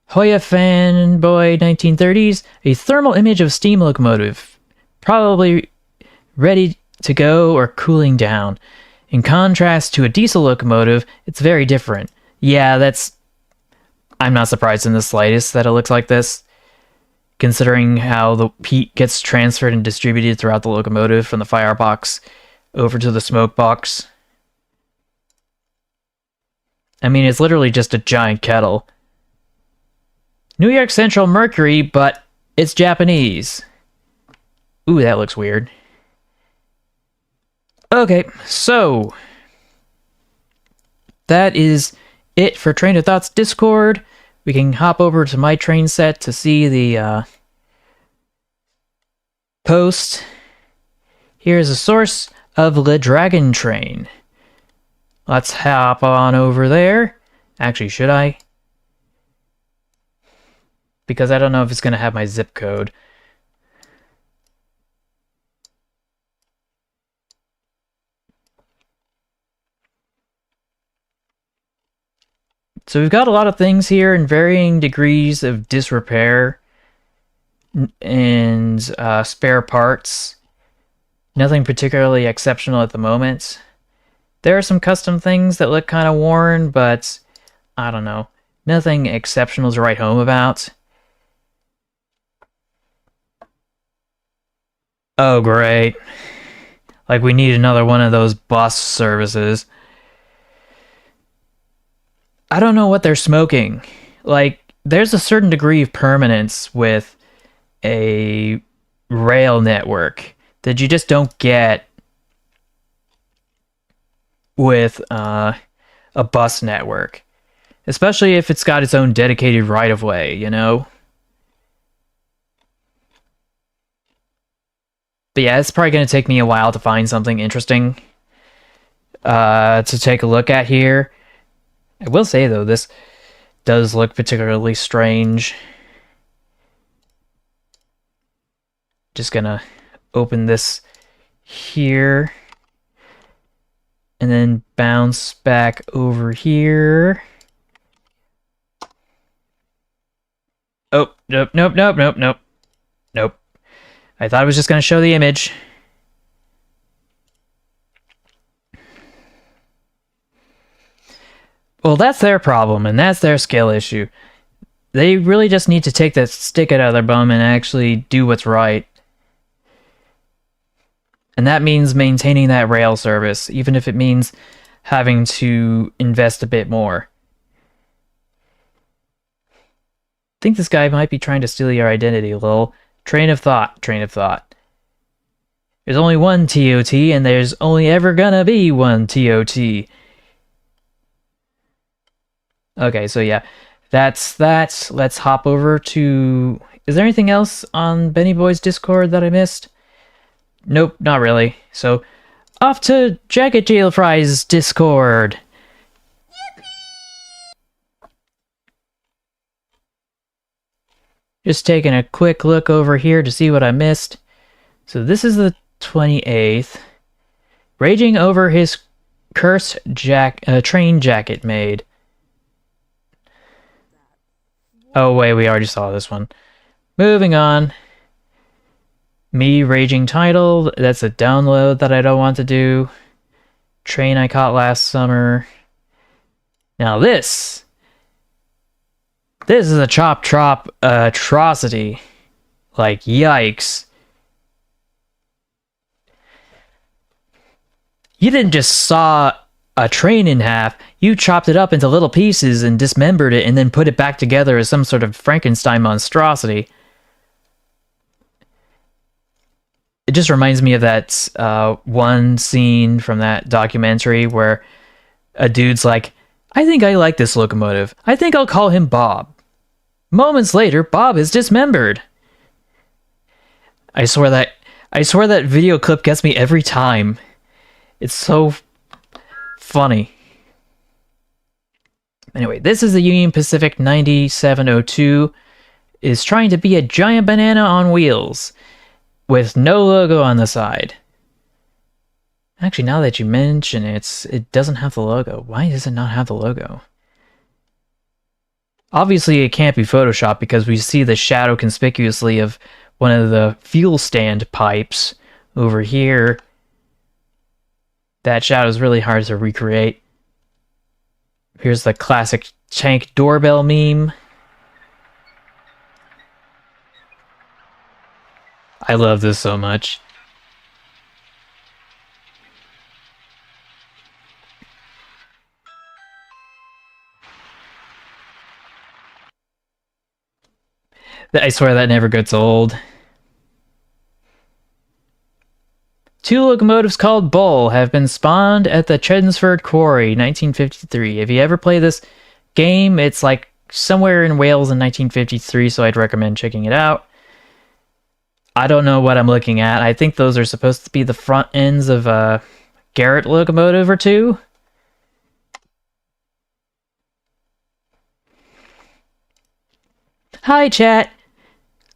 Hoya Fanboy 1930s, a thermal image of steam locomotive. Probably ready to go or cooling down. In contrast to a diesel locomotive, it's very different. Yeah, I'm not surprised in the slightest that it looks like this, considering how the heat gets transferred and distributed throughout the locomotive from the firebox over to the smoke box. I mean, it's literally just a giant kettle. New York Central Mercury, but it's Japanese. Ooh, that looks weird. Okay, so that is it for Train of Thought's Discord. We can hop over to my train set to see the post. Here's a source of the Dragon Train. Let's hop on over there. Actually, should I? Because I don't know if it's going to have my zip code. So we've got a lot of things here in varying degrees of disrepair and spare parts. Nothing particularly exceptional at the moment. There are some custom things that look kind of worn, but I don't know. Nothing exceptional to write home about. Oh, great. Like we need another one of those bus services. I don't know what they're smoking. Like, there's a certain degree of permanence with a rail network that you just don't get with a bus network. Especially if it's got its own dedicated right-of-way, you know? But yeah, it's probably going to take me a while to find something interesting to take a look at here. I will say, though, this does look particularly strange. Just gonna open this here. And then bounce back over here. Oh, nope, nope, nope, nope, nope. Nope. I thought I was just gonna show the image. Well, that's their problem, and that's their skill issue. They really just need to take that stick out of their bum and actually do what's right. And that means maintaining that rail service, even if it means having to invest a bit more. I think this guy might be trying to steal your identity, lol. Train of thought, train of thought. There's only one TOT, and there's only ever gonna be one TOT. Okay, so yeah, that's that. Let's hop over to... Is there anything else on Benny Boy's Discord that I missed? Nope, not really. So, off to Jacket Jail Fry's Discord. Just taking a quick look over here to see what I missed. So this is the 28th. Raging over his cursed train jacket made. Oh wait, we already saw this one. Moving on. Me raging title. That's a download that I don't want to do. Train I caught last summer. Now this is a chop chop atrocity. Like, yikes. You didn't just saw a train in half, you chopped it up into little pieces and dismembered it and then put it back together as some sort of Frankenstein monstrosity. It just reminds me of that one scene from that documentary where a dude's like, I think I like this locomotive. I think I'll call him Bob. Moments later, Bob is dismembered. I swear that video clip gets me every time. It's so funny. Anyway, this is the Union Pacific 9702. Is trying to be a giant banana on wheels with no logo on the side. Actually, now that you mention it, it doesn't have the logo. Why does it not have the logo? Obviously, it can't be Photoshopped because we see the shadow conspicuously of one of the fuel stand pipes over here. That shadow is really hard to recreate. Here's the classic tank doorbell meme. I love this so much. I swear that never gets old. 2 locomotives called Bull have been spawned at the Chelmsford Quarry, 1953. If you ever play this game, it's like somewhere in Wales in 1953, so I'd recommend checking it out. I don't know what I'm looking at. I think those are supposed to be the front ends of a Garrett locomotive or two. Hi, chat.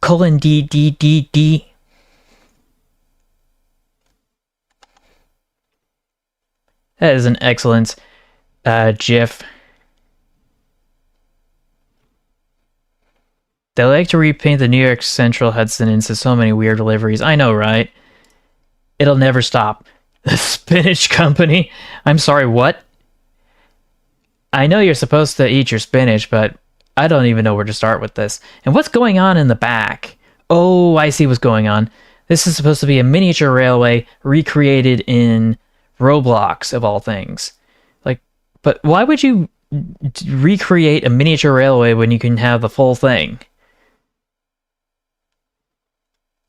:DDDD. That is an excellent GIF. They like to repaint the New York Central Hudson into so many weird liveries. I know, right? It'll never stop. The Spinach Company? I'm sorry, what? I know you're supposed to eat your spinach, but I don't even know where to start with this. And what's going on in the back? Oh, I see what's going on. This is supposed to be a miniature railway recreated in Roblox, of all things. Like, but why would you recreate a miniature railway when you can have the full thing?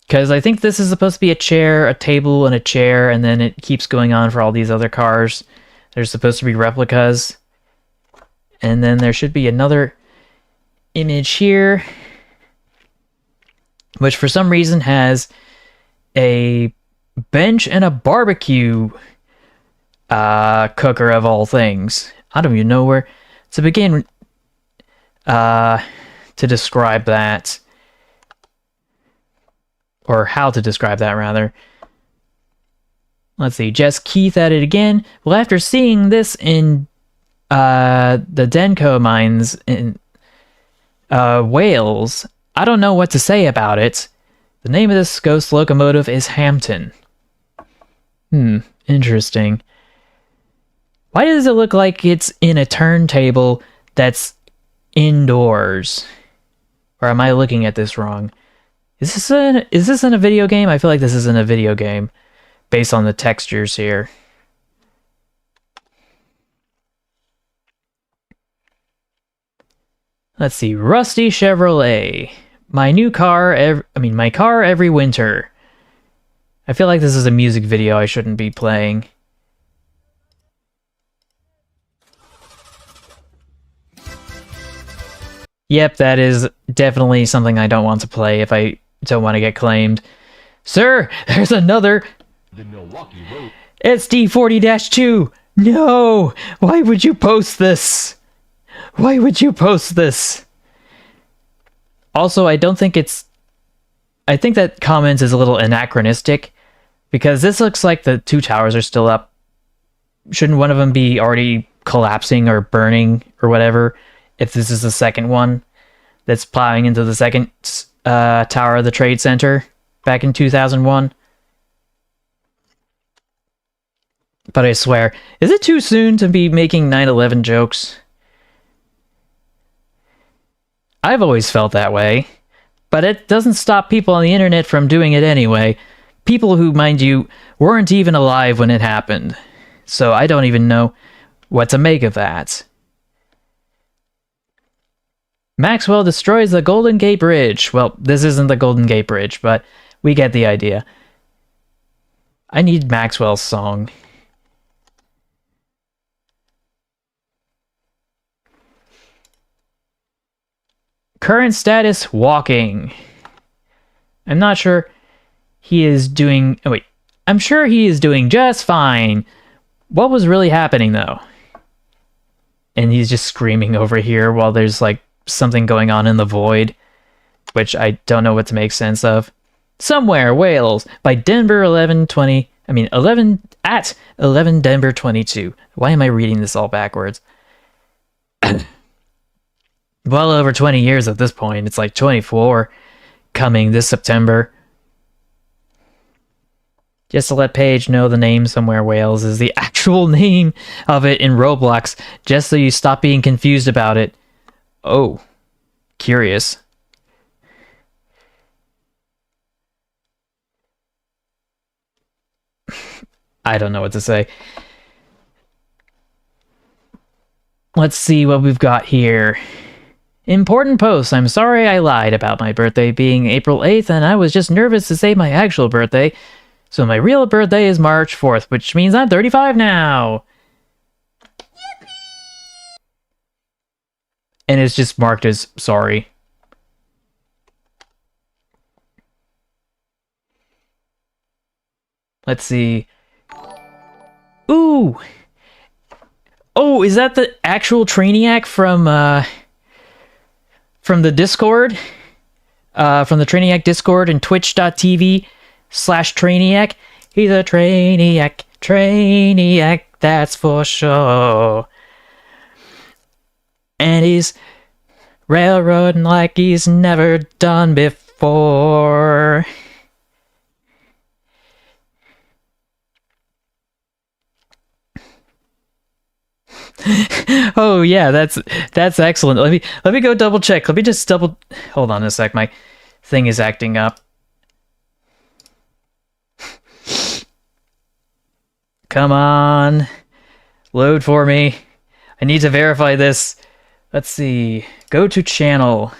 Because I think this is supposed to be a chair, a table, and a chair, and then it keeps going on for all these other cars. There's supposed to be replicas. And then there should be another image here, which for some reason has a bench and a barbecue cooker of all things. I don't even know where to begin to describe that. Or how to describe that, rather. Let's see, Jess Keith at it again. Well, after seeing this in the Denko mines in Wales, I don't know what to say about it. The name of this ghost locomotive is Hampton. Interesting. Why does it look like it's in a turntable that's indoors? Or am I looking at this wrong? Is this in a video game? I feel like this is in a video game, based on the textures here. Let's see, Rusty Chevrolet. My car every winter. I feel like this is a music video I shouldn't be playing. Yep, that is definitely something I don't want to play if I don't want to get claimed. Sir, there's another The Milwaukee Road. SD40-2. No! Why would you post this? Why would you post this? Also, I think that comment is a little anachronistic, because this looks like the two towers are still up. Shouldn't one of them be already collapsing or burning or whatever, if this is the second one that's plowing into the second tower of the Trade Center back in 2001? But I swear, is it too soon to be making 9/11 jokes? I've always felt that way, but it doesn't stop people on the internet from doing it anyway. People who, mind you, weren't even alive when it happened. So I don't even know what to make of that. Maxwell destroys the Golden Gate Bridge. Well, this isn't the Golden Gate Bridge, but we get the idea. I need Maxwell's song. Current status, walking. I'm not sure he is doing... Oh, wait. I'm sure he is doing just fine. What was really happening, though? And he's just screaming over here while there's, like, something going on in the void, which I don't know what to make sense of. Somewhere, Wales, by Denver 1120... I mean, 11 Denver 22. Why am I reading this all backwards? Well over 20 years at this point. It's like 24 coming this September. Just to let Paige know, the name Somewhere Wales is the actual name of it in Roblox, just so you stop being confused about it. Oh, curious. I don't know what to say. Let's see what we've got here. Important post. I'm sorry I lied about my birthday being April 8th, and I was just nervous to say my actual birthday. So my real birthday is March 4th, which means I'm 35 now. And it's just marked as sorry. Let's see. Ooh! Oh, is that the actual Trainiac from the Discord? From the Trainiac Discord and twitch.tv/Trainiac? He's a Trainiac, that's for sure. And he's railroading like he's never done before. Oh yeah, that's excellent. Let me go double check. Let me just hold on a sec. My thing is acting up. Come on. Load for me. I need to verify this. Let's see. Go to channel.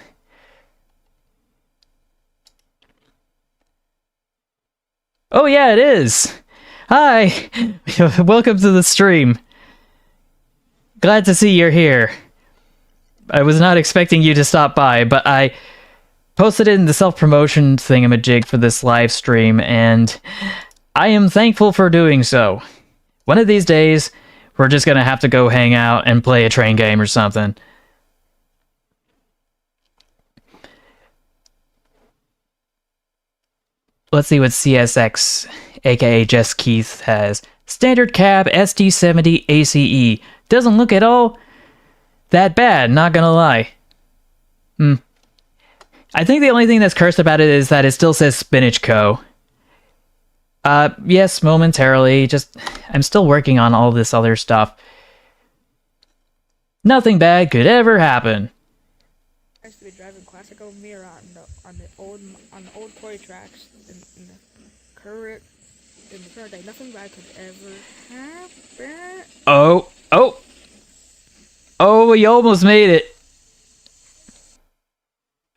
Oh yeah, it is. Hi. Welcome to the stream. Glad to see you're here. I was not expecting you to stop by, but I posted it in the self-promotion thingamajig for this live stream, and I am thankful for doing so. One of these days, we're just gonna have to go hang out and play a train game or something. Let's see what CSX, aka Jess Keith, has. Standard cab SD70 ACE. Doesn't look at all that bad, not gonna lie. I think the only thing that's cursed about it is that it still says Spinach Co. Yes, momentarily. Just, I'm still working on all this other stuff. Nothing bad could ever happen. I used to be driving classical mirror on the old quarry tracks in the current day. Nothing bad could ever happen. Oh, we almost made it.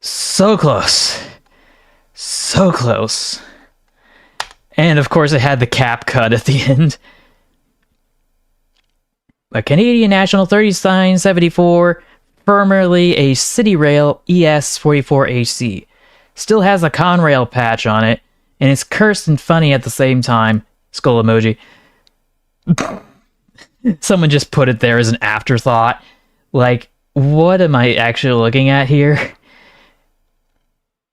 So close. So close. And of course it had the cap cut at the end. A Canadian National 3974, formerly a City Rail ES44HC. Still has a Conrail patch on it, and it's cursed and funny at the same time. Skull emoji. Someone just put it there as an afterthought. Like, what am I actually looking at here?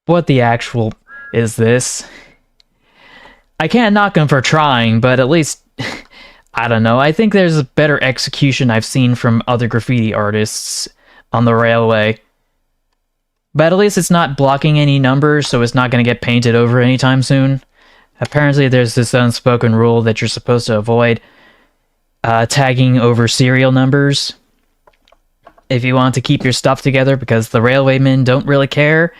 What the actual is this? I can't knock him for trying, but at least, I don't know, I think there's a better execution I've seen from other graffiti artists on the railway. But at least it's not blocking any numbers, so it's not going to get painted over anytime soon. Apparently there's this unspoken rule that you're supposed to avoid tagging over serial numbers if you want to keep your stuff together, because the railwaymen don't really care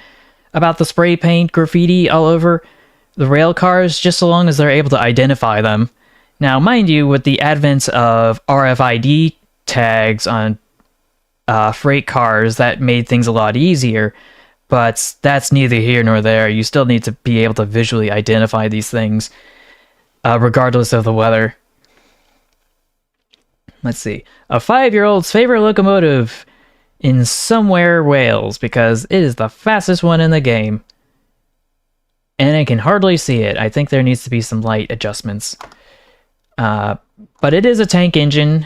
about the spray paint graffiti all over the rail cars, just so long as they're able to identify them. Now, mind you, with the advent of RFID tags on freight cars, that made things a lot easier, but that's neither here nor there. You still need to be able to visually identify these things, regardless of the weather. Let's see. A 5-year-old's favorite locomotive in somewhere Wales, because it is the fastest one in the game. And I can hardly see it. I think there needs to be some light adjustments. But it is a tank engine.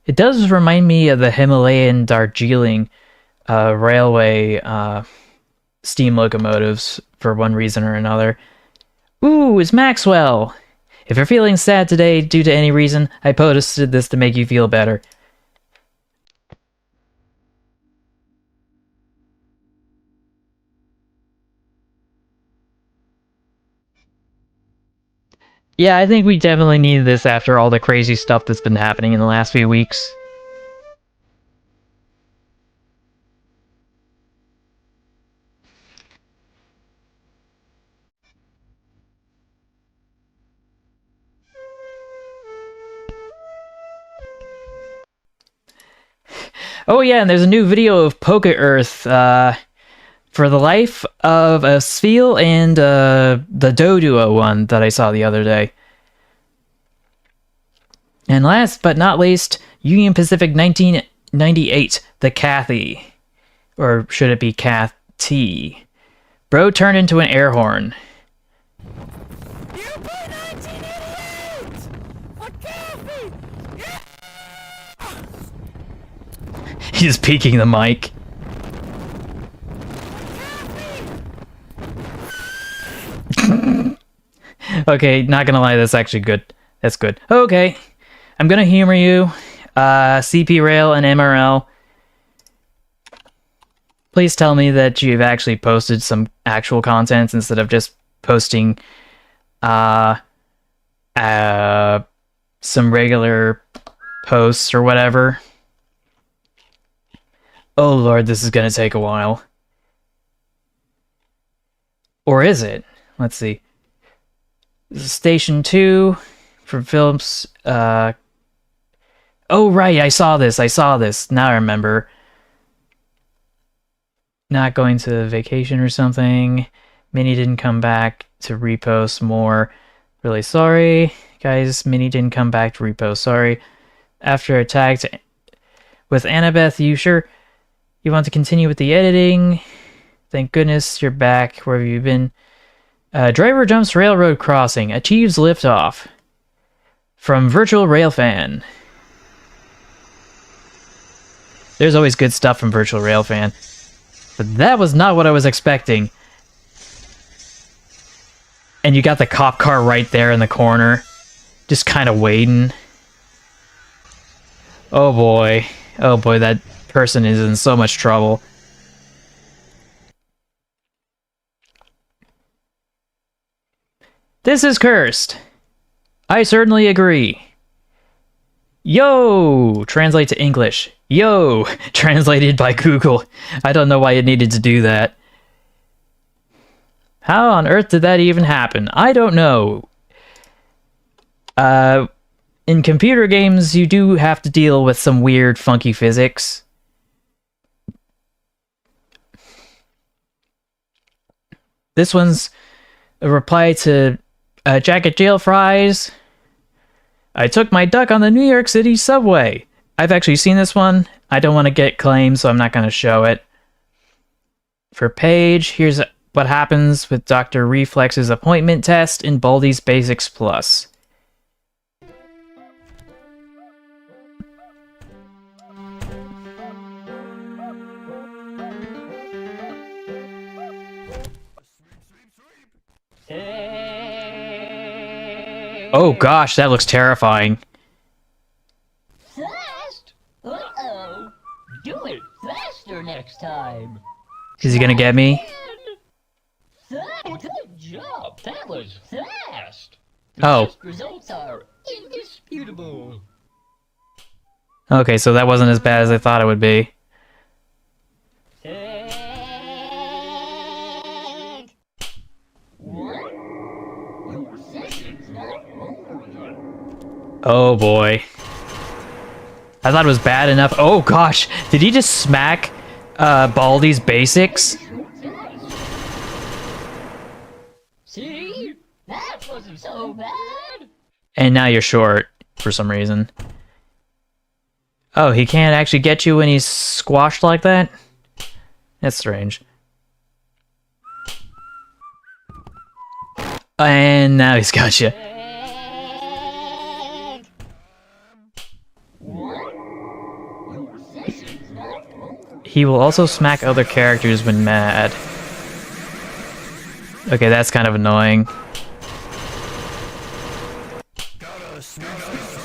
It does remind me of the Himalayan Darjeeling railway steam locomotives for one reason or another. Ooh, it's Maxwell! If you're feeling sad today due to any reason, I posted this to make you feel better. Yeah, I think we definitely need this after all the crazy stuff that's been happening in the last few weeks. Oh yeah, and there's a new video of Poke Earth, for the life of a Spheel and the Doduo one that I saw the other day. And last but not least, Union Pacific 1998, the Cathy. Or should it be Cath T? Bro turned into an air horn. He's peeking the mic. Okay, not gonna lie, that's actually good. That's good. Okay, I'm gonna humor you. CP Rail and MRL. Please tell me that you've actually posted some actual content instead of just posting some regular posts or whatever. Oh lord, this is gonna take a while. Or is it? Let's see. This is Station 2 from Phillips. Oh, right, I saw this. Now I remember. Not going to vacation or something. Minnie didn't come back to repost more. Really sorry. Guys, Minnie didn't come back to repost. Sorry. After I tagged with Annabeth, you sure you want to continue with the editing? Thank goodness you're back. Where have you been? Driver jumps railroad crossing. Achieves liftoff. From Virtual Railfan. There's always good stuff from Virtual Railfan. But that was not what I was expecting. And you got the cop car right there in the corner. Just kind of waiting. Oh boy. Oh boy, that person is in so much trouble. This is cursed. I certainly agree. Yo! Translate to English. Yo! Translated by Google. I don't know why it needed to do that. How on earth did that even happen? I don't know. In computer games, you do have to deal with some weird, funky physics. This one's a reply to Jacket Jail Fries. I took my duck on the New York City subway. I've actually seen this one. I don't want to get claimed, so I'm not going to show it. For Paige, here's what happens with Dr. Reflex's appointment test in Baldi's Basics Plus. Oh gosh, that looks terrifying. Fast? Uh-oh. Do it faster next time. Is he gonna get me? Good job. That was fast. Oh. The results are indisputable. Okay, so that wasn't as bad as I thought it would be. Oh boy. I thought it was bad enough. Oh gosh, did he just smack Baldi's Basics? See? That wasn't so bad. And now you're short for some reason. Oh, he can't actually get you when he's squashed like that? That's strange. And now he's got you. He will also smack other characters when mad. Okay, that's kind of annoying.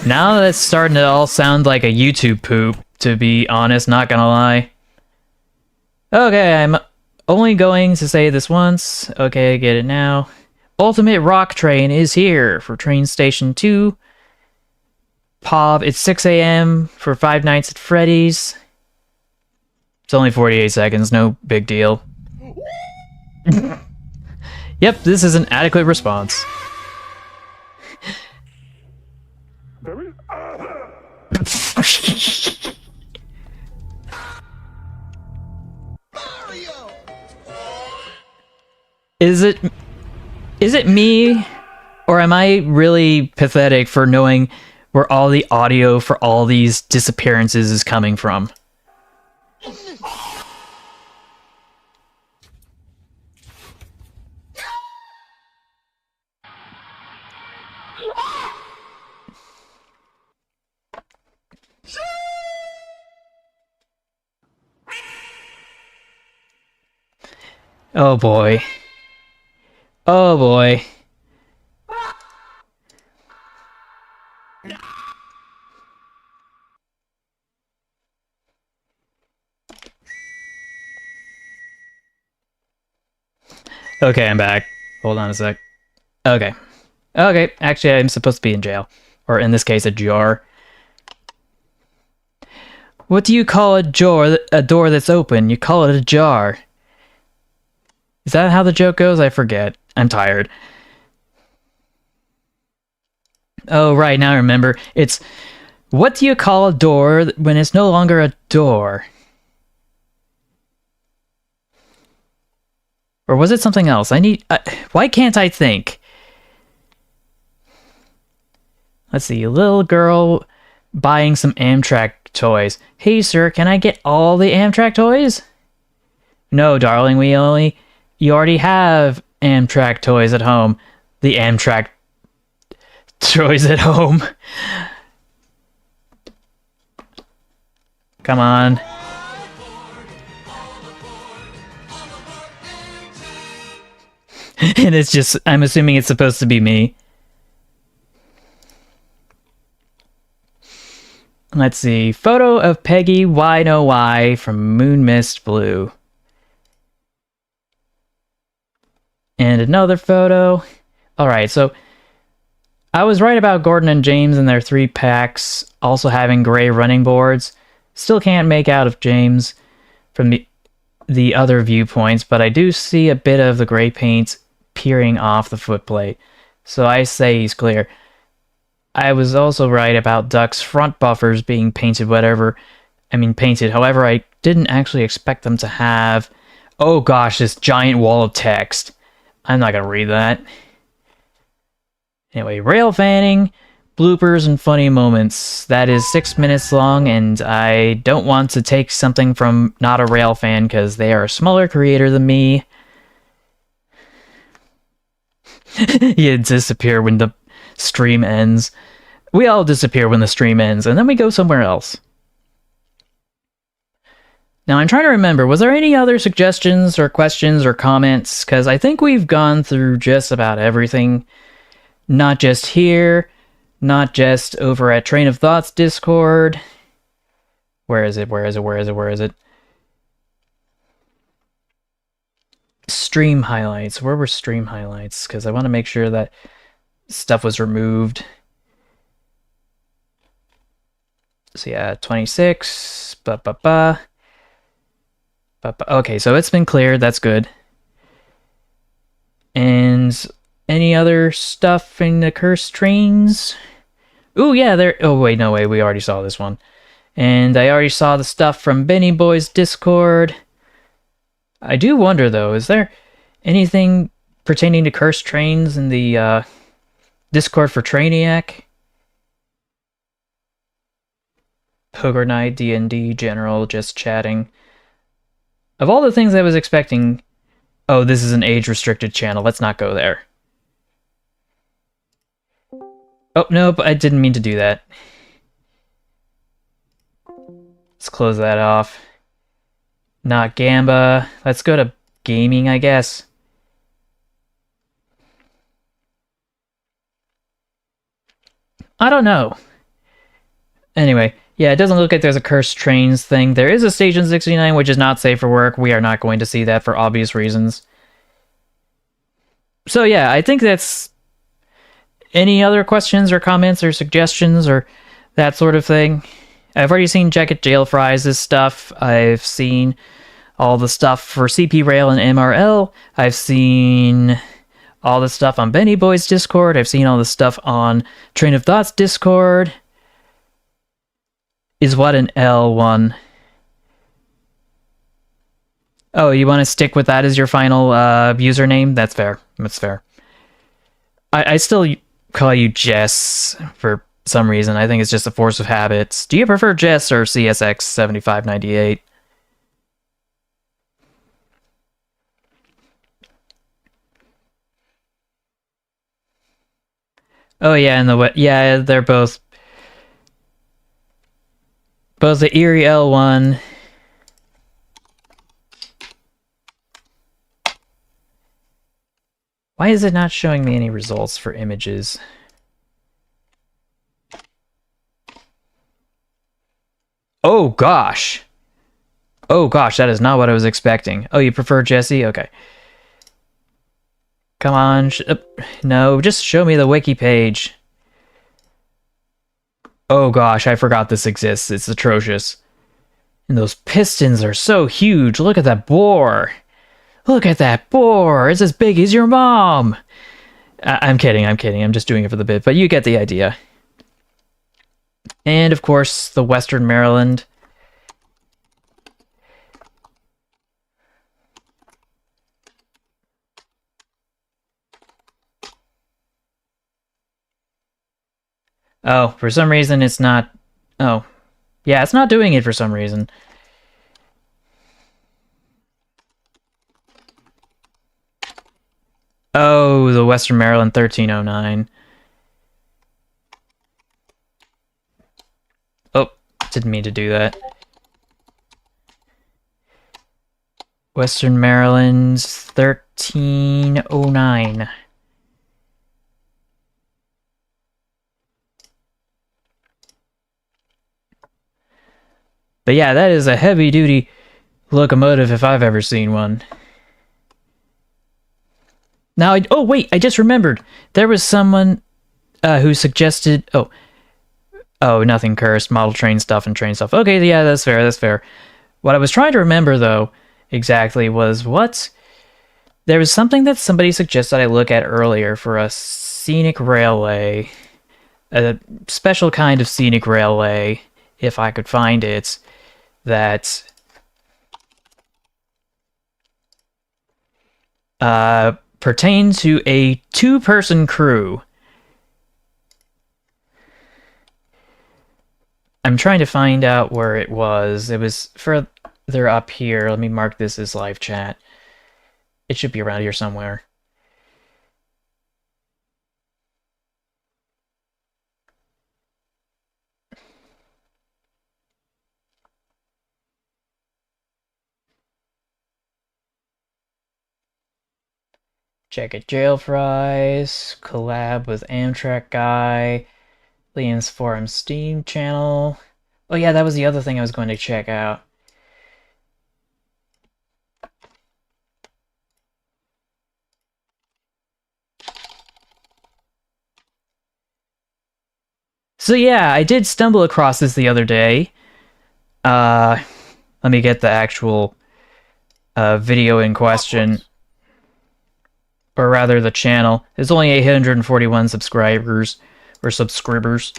Now that's starting to all sound like a YouTube poop, to be honest, not gonna lie. Okay, I'm only going to say this once. Okay, I get it now. Ultimate Rock Train is here for Train Station 2. POV, it's 6 a.m. for Five Nights at Freddy's. It's only 48 seconds, no big deal. Yep, this is an adequate response. Is it me, or am I really pathetic for knowing where all the audio for all these disappearances is coming from? Oh boy. Oh boy. Okay, I'm back. Hold on a sec. Okay. Okay, actually I'm supposed to be in jail. Or in this case, a jar. What do you call a door that's open? You call it a jar. Is that how the joke goes? I forget. I'm tired. Oh, right, now I remember. It's What do you call a door when it's no longer a door? Or was it something else? Why can't I think? Let's see. Little girl buying some Amtrak toys. Hey, sir, can I get all the Amtrak toys? No, darling, you already have Amtrak toys at home. The Amtrak toys at home. Come on. And it's just, I'm assuming it's supposed to be me. Let's see. Photo of Peggy Y from Moon Mist Blue. And another photo. Alright, so I was right about Gordon and James and their 3 packs also having gray running boards. Still can't make out of James from the other viewpoints, but I do see a bit of the gray paint peering off the footplate. So I say he's clear. I was also right about Duck's front buffers being painted painted. However, I didn't actually expect them to have... Oh gosh, this giant wall of text. I'm not gonna read that. Anyway, rail fanning, bloopers, and funny moments. That is 6 minutes long, and I don't want to take something from Not a Rail Fan, because they are a smaller creator than me. You disappear when the stream ends. We all disappear when the stream ends, and then we go somewhere else. Now, I'm trying to remember, was there any other suggestions or questions or comments? Because I think we've gone through just about everything. Not just here, not just over at Train of Thoughts Discord. Where is it? Stream highlights. Where were stream highlights? Because I want to make sure that stuff was removed. So yeah, 26. Okay, so it's been cleared. That's good. And any other stuff in the cursed trains? Ooh, yeah, there... Oh, wait, no way. We already saw this one. And I already saw the stuff from Benny Boy's Discord. I do wonder, though, is there anything pertaining to cursed trains in the Discord for Trainiac? Poker Night, D&D, General, just chatting. Of all the things I was expecting... Oh, this is an age-restricted channel. Let's not go there. Oh, nope, I didn't mean to do that. Let's close that off. Not Gamba. Let's go to gaming, I guess. I don't know. Anyway, yeah, it doesn't look like there's a cursed trains thing. There is a Station 69, which is not safe for work. We are not going to see that for obvious reasons. So yeah, I think that's... Any other questions or comments or suggestions or that sort of thing? I've already seen Jacket Jail Fries' stuff. I've seen all the stuff for CP Rail and MRL. I've seen all the stuff on Benny Boy's Discord. I've seen all the stuff on Train of Thoughts Discord. Is what an L1? Oh, you want to stick with that as your final username? That's fair. That's fair. I still call you Jess for some reason. I think it's just a force of habits. Do you prefer Jess or CSX7598? Oh yeah, and yeah, they're both the Erie L1. Why is it not showing me any results for images? Oh gosh. Oh gosh, that is not what I was expecting. Oh, you prefer Jesse? Okay. Come on. No, just show me the wiki page. Oh gosh, I forgot this exists. It's atrocious. And those pistons are so huge. Look at that bore. Look at that bore. It's as big as your mom. I'm kidding. I'm just doing it for the bit, but you get the idea. And, of course, the Western Maryland. Oh, for some reason it's not... Oh. Yeah, it's not doing it for some reason. Oh, the Western Maryland 1309. Oh, didn't mean to do that. Western Maryland's 1309. But yeah, that is a heavy-duty locomotive if I've ever seen one. Now, oh wait, I just remembered. There was someone who suggested... Oh, nothing cursed. Model train stuff and train stuff. Okay, yeah, that's fair, that's fair. What I was trying to remember, though, exactly was what... There was something that somebody suggested I look at earlier for a scenic railway. A special kind of scenic railway, if I could find it, that... pertain to a two-person crew. I'm trying to find out where it was. It was further up here. Let me mark this as live chat. It should be around here somewhere. Check it, Jail Fries, collab with Amtrak guy, Liam's Forum Steam channel. Oh yeah, that was the other thing I was going to check out. So yeah, I did stumble across this the other day. Let me get the actual video in question. Or rather, the channel. There's only 841 subscribers. Or subscribers.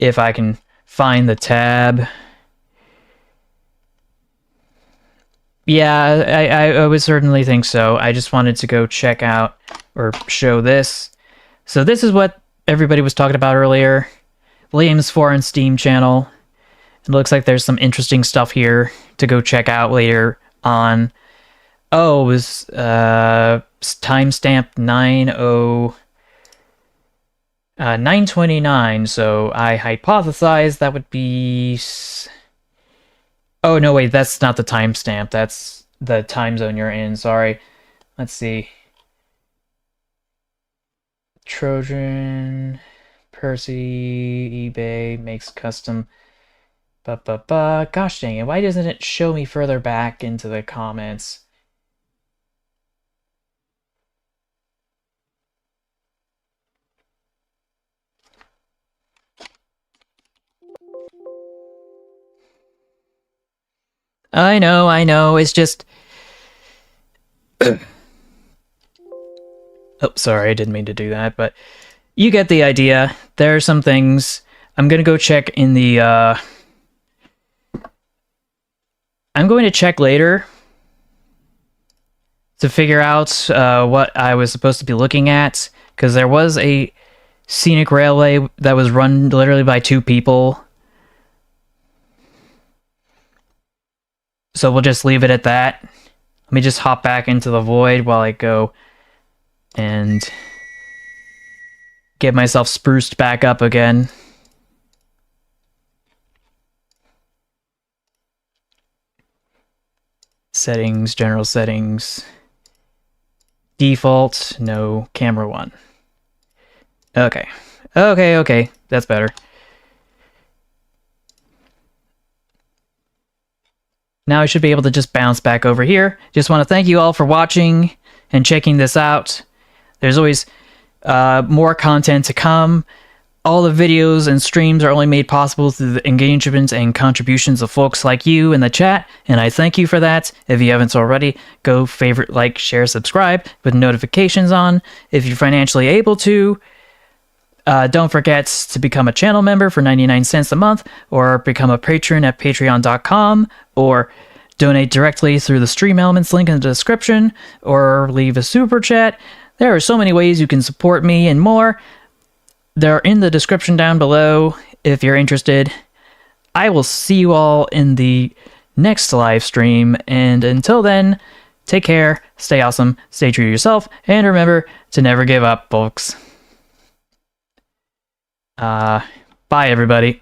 If I can find the tab. Yeah, I would certainly think so. I just wanted to go check out or show this. So this is what everybody was talking about earlier. Liam's Foreign Steam channel. It looks like there's some interesting stuff here to go check out later on. Oh, it was timestamp 929, so I hypothesized that would be... Oh, no, wait, that's not the timestamp. That's the time zone you're in, sorry. Let's see. Trojan, Percy, eBay, makes custom... Gosh dang it, why doesn't it show me further back into the comments? I know, it's just... Oh, sorry, I didn't mean to do that, but you get the idea. There are some things. I'm gonna go check in the, I'm going to check later to figure out what I was supposed to be looking at, because there was a scenic railway that was run literally by two people. So we'll just leave it at that. Let me just hop back into the void while I go and get myself spruced back up again. Settings, general settings. Default, no, camera 1. Okay. Okay, that's better. Now I should be able to just bounce back over here. Just want to thank you all for watching and checking this out. There's always more content to come All the videos and streams are only made possible through the engagements and contributions of folks like you in the chat, and I thank you for that. If you haven't already, go favorite, like, share, subscribe with notifications on if you're financially able to. Don't forget to become a channel member for 99 cents a month, or become a patron at patreon.com, or donate directly through the Stream Elements link in the description, or leave a super chat. There are so many ways you can support me and more. They're in the description down below if you're interested. I will see you all in the next live stream, and until then, take care, stay awesome, stay true to yourself, and remember to never give up, folks. Bye, everybody.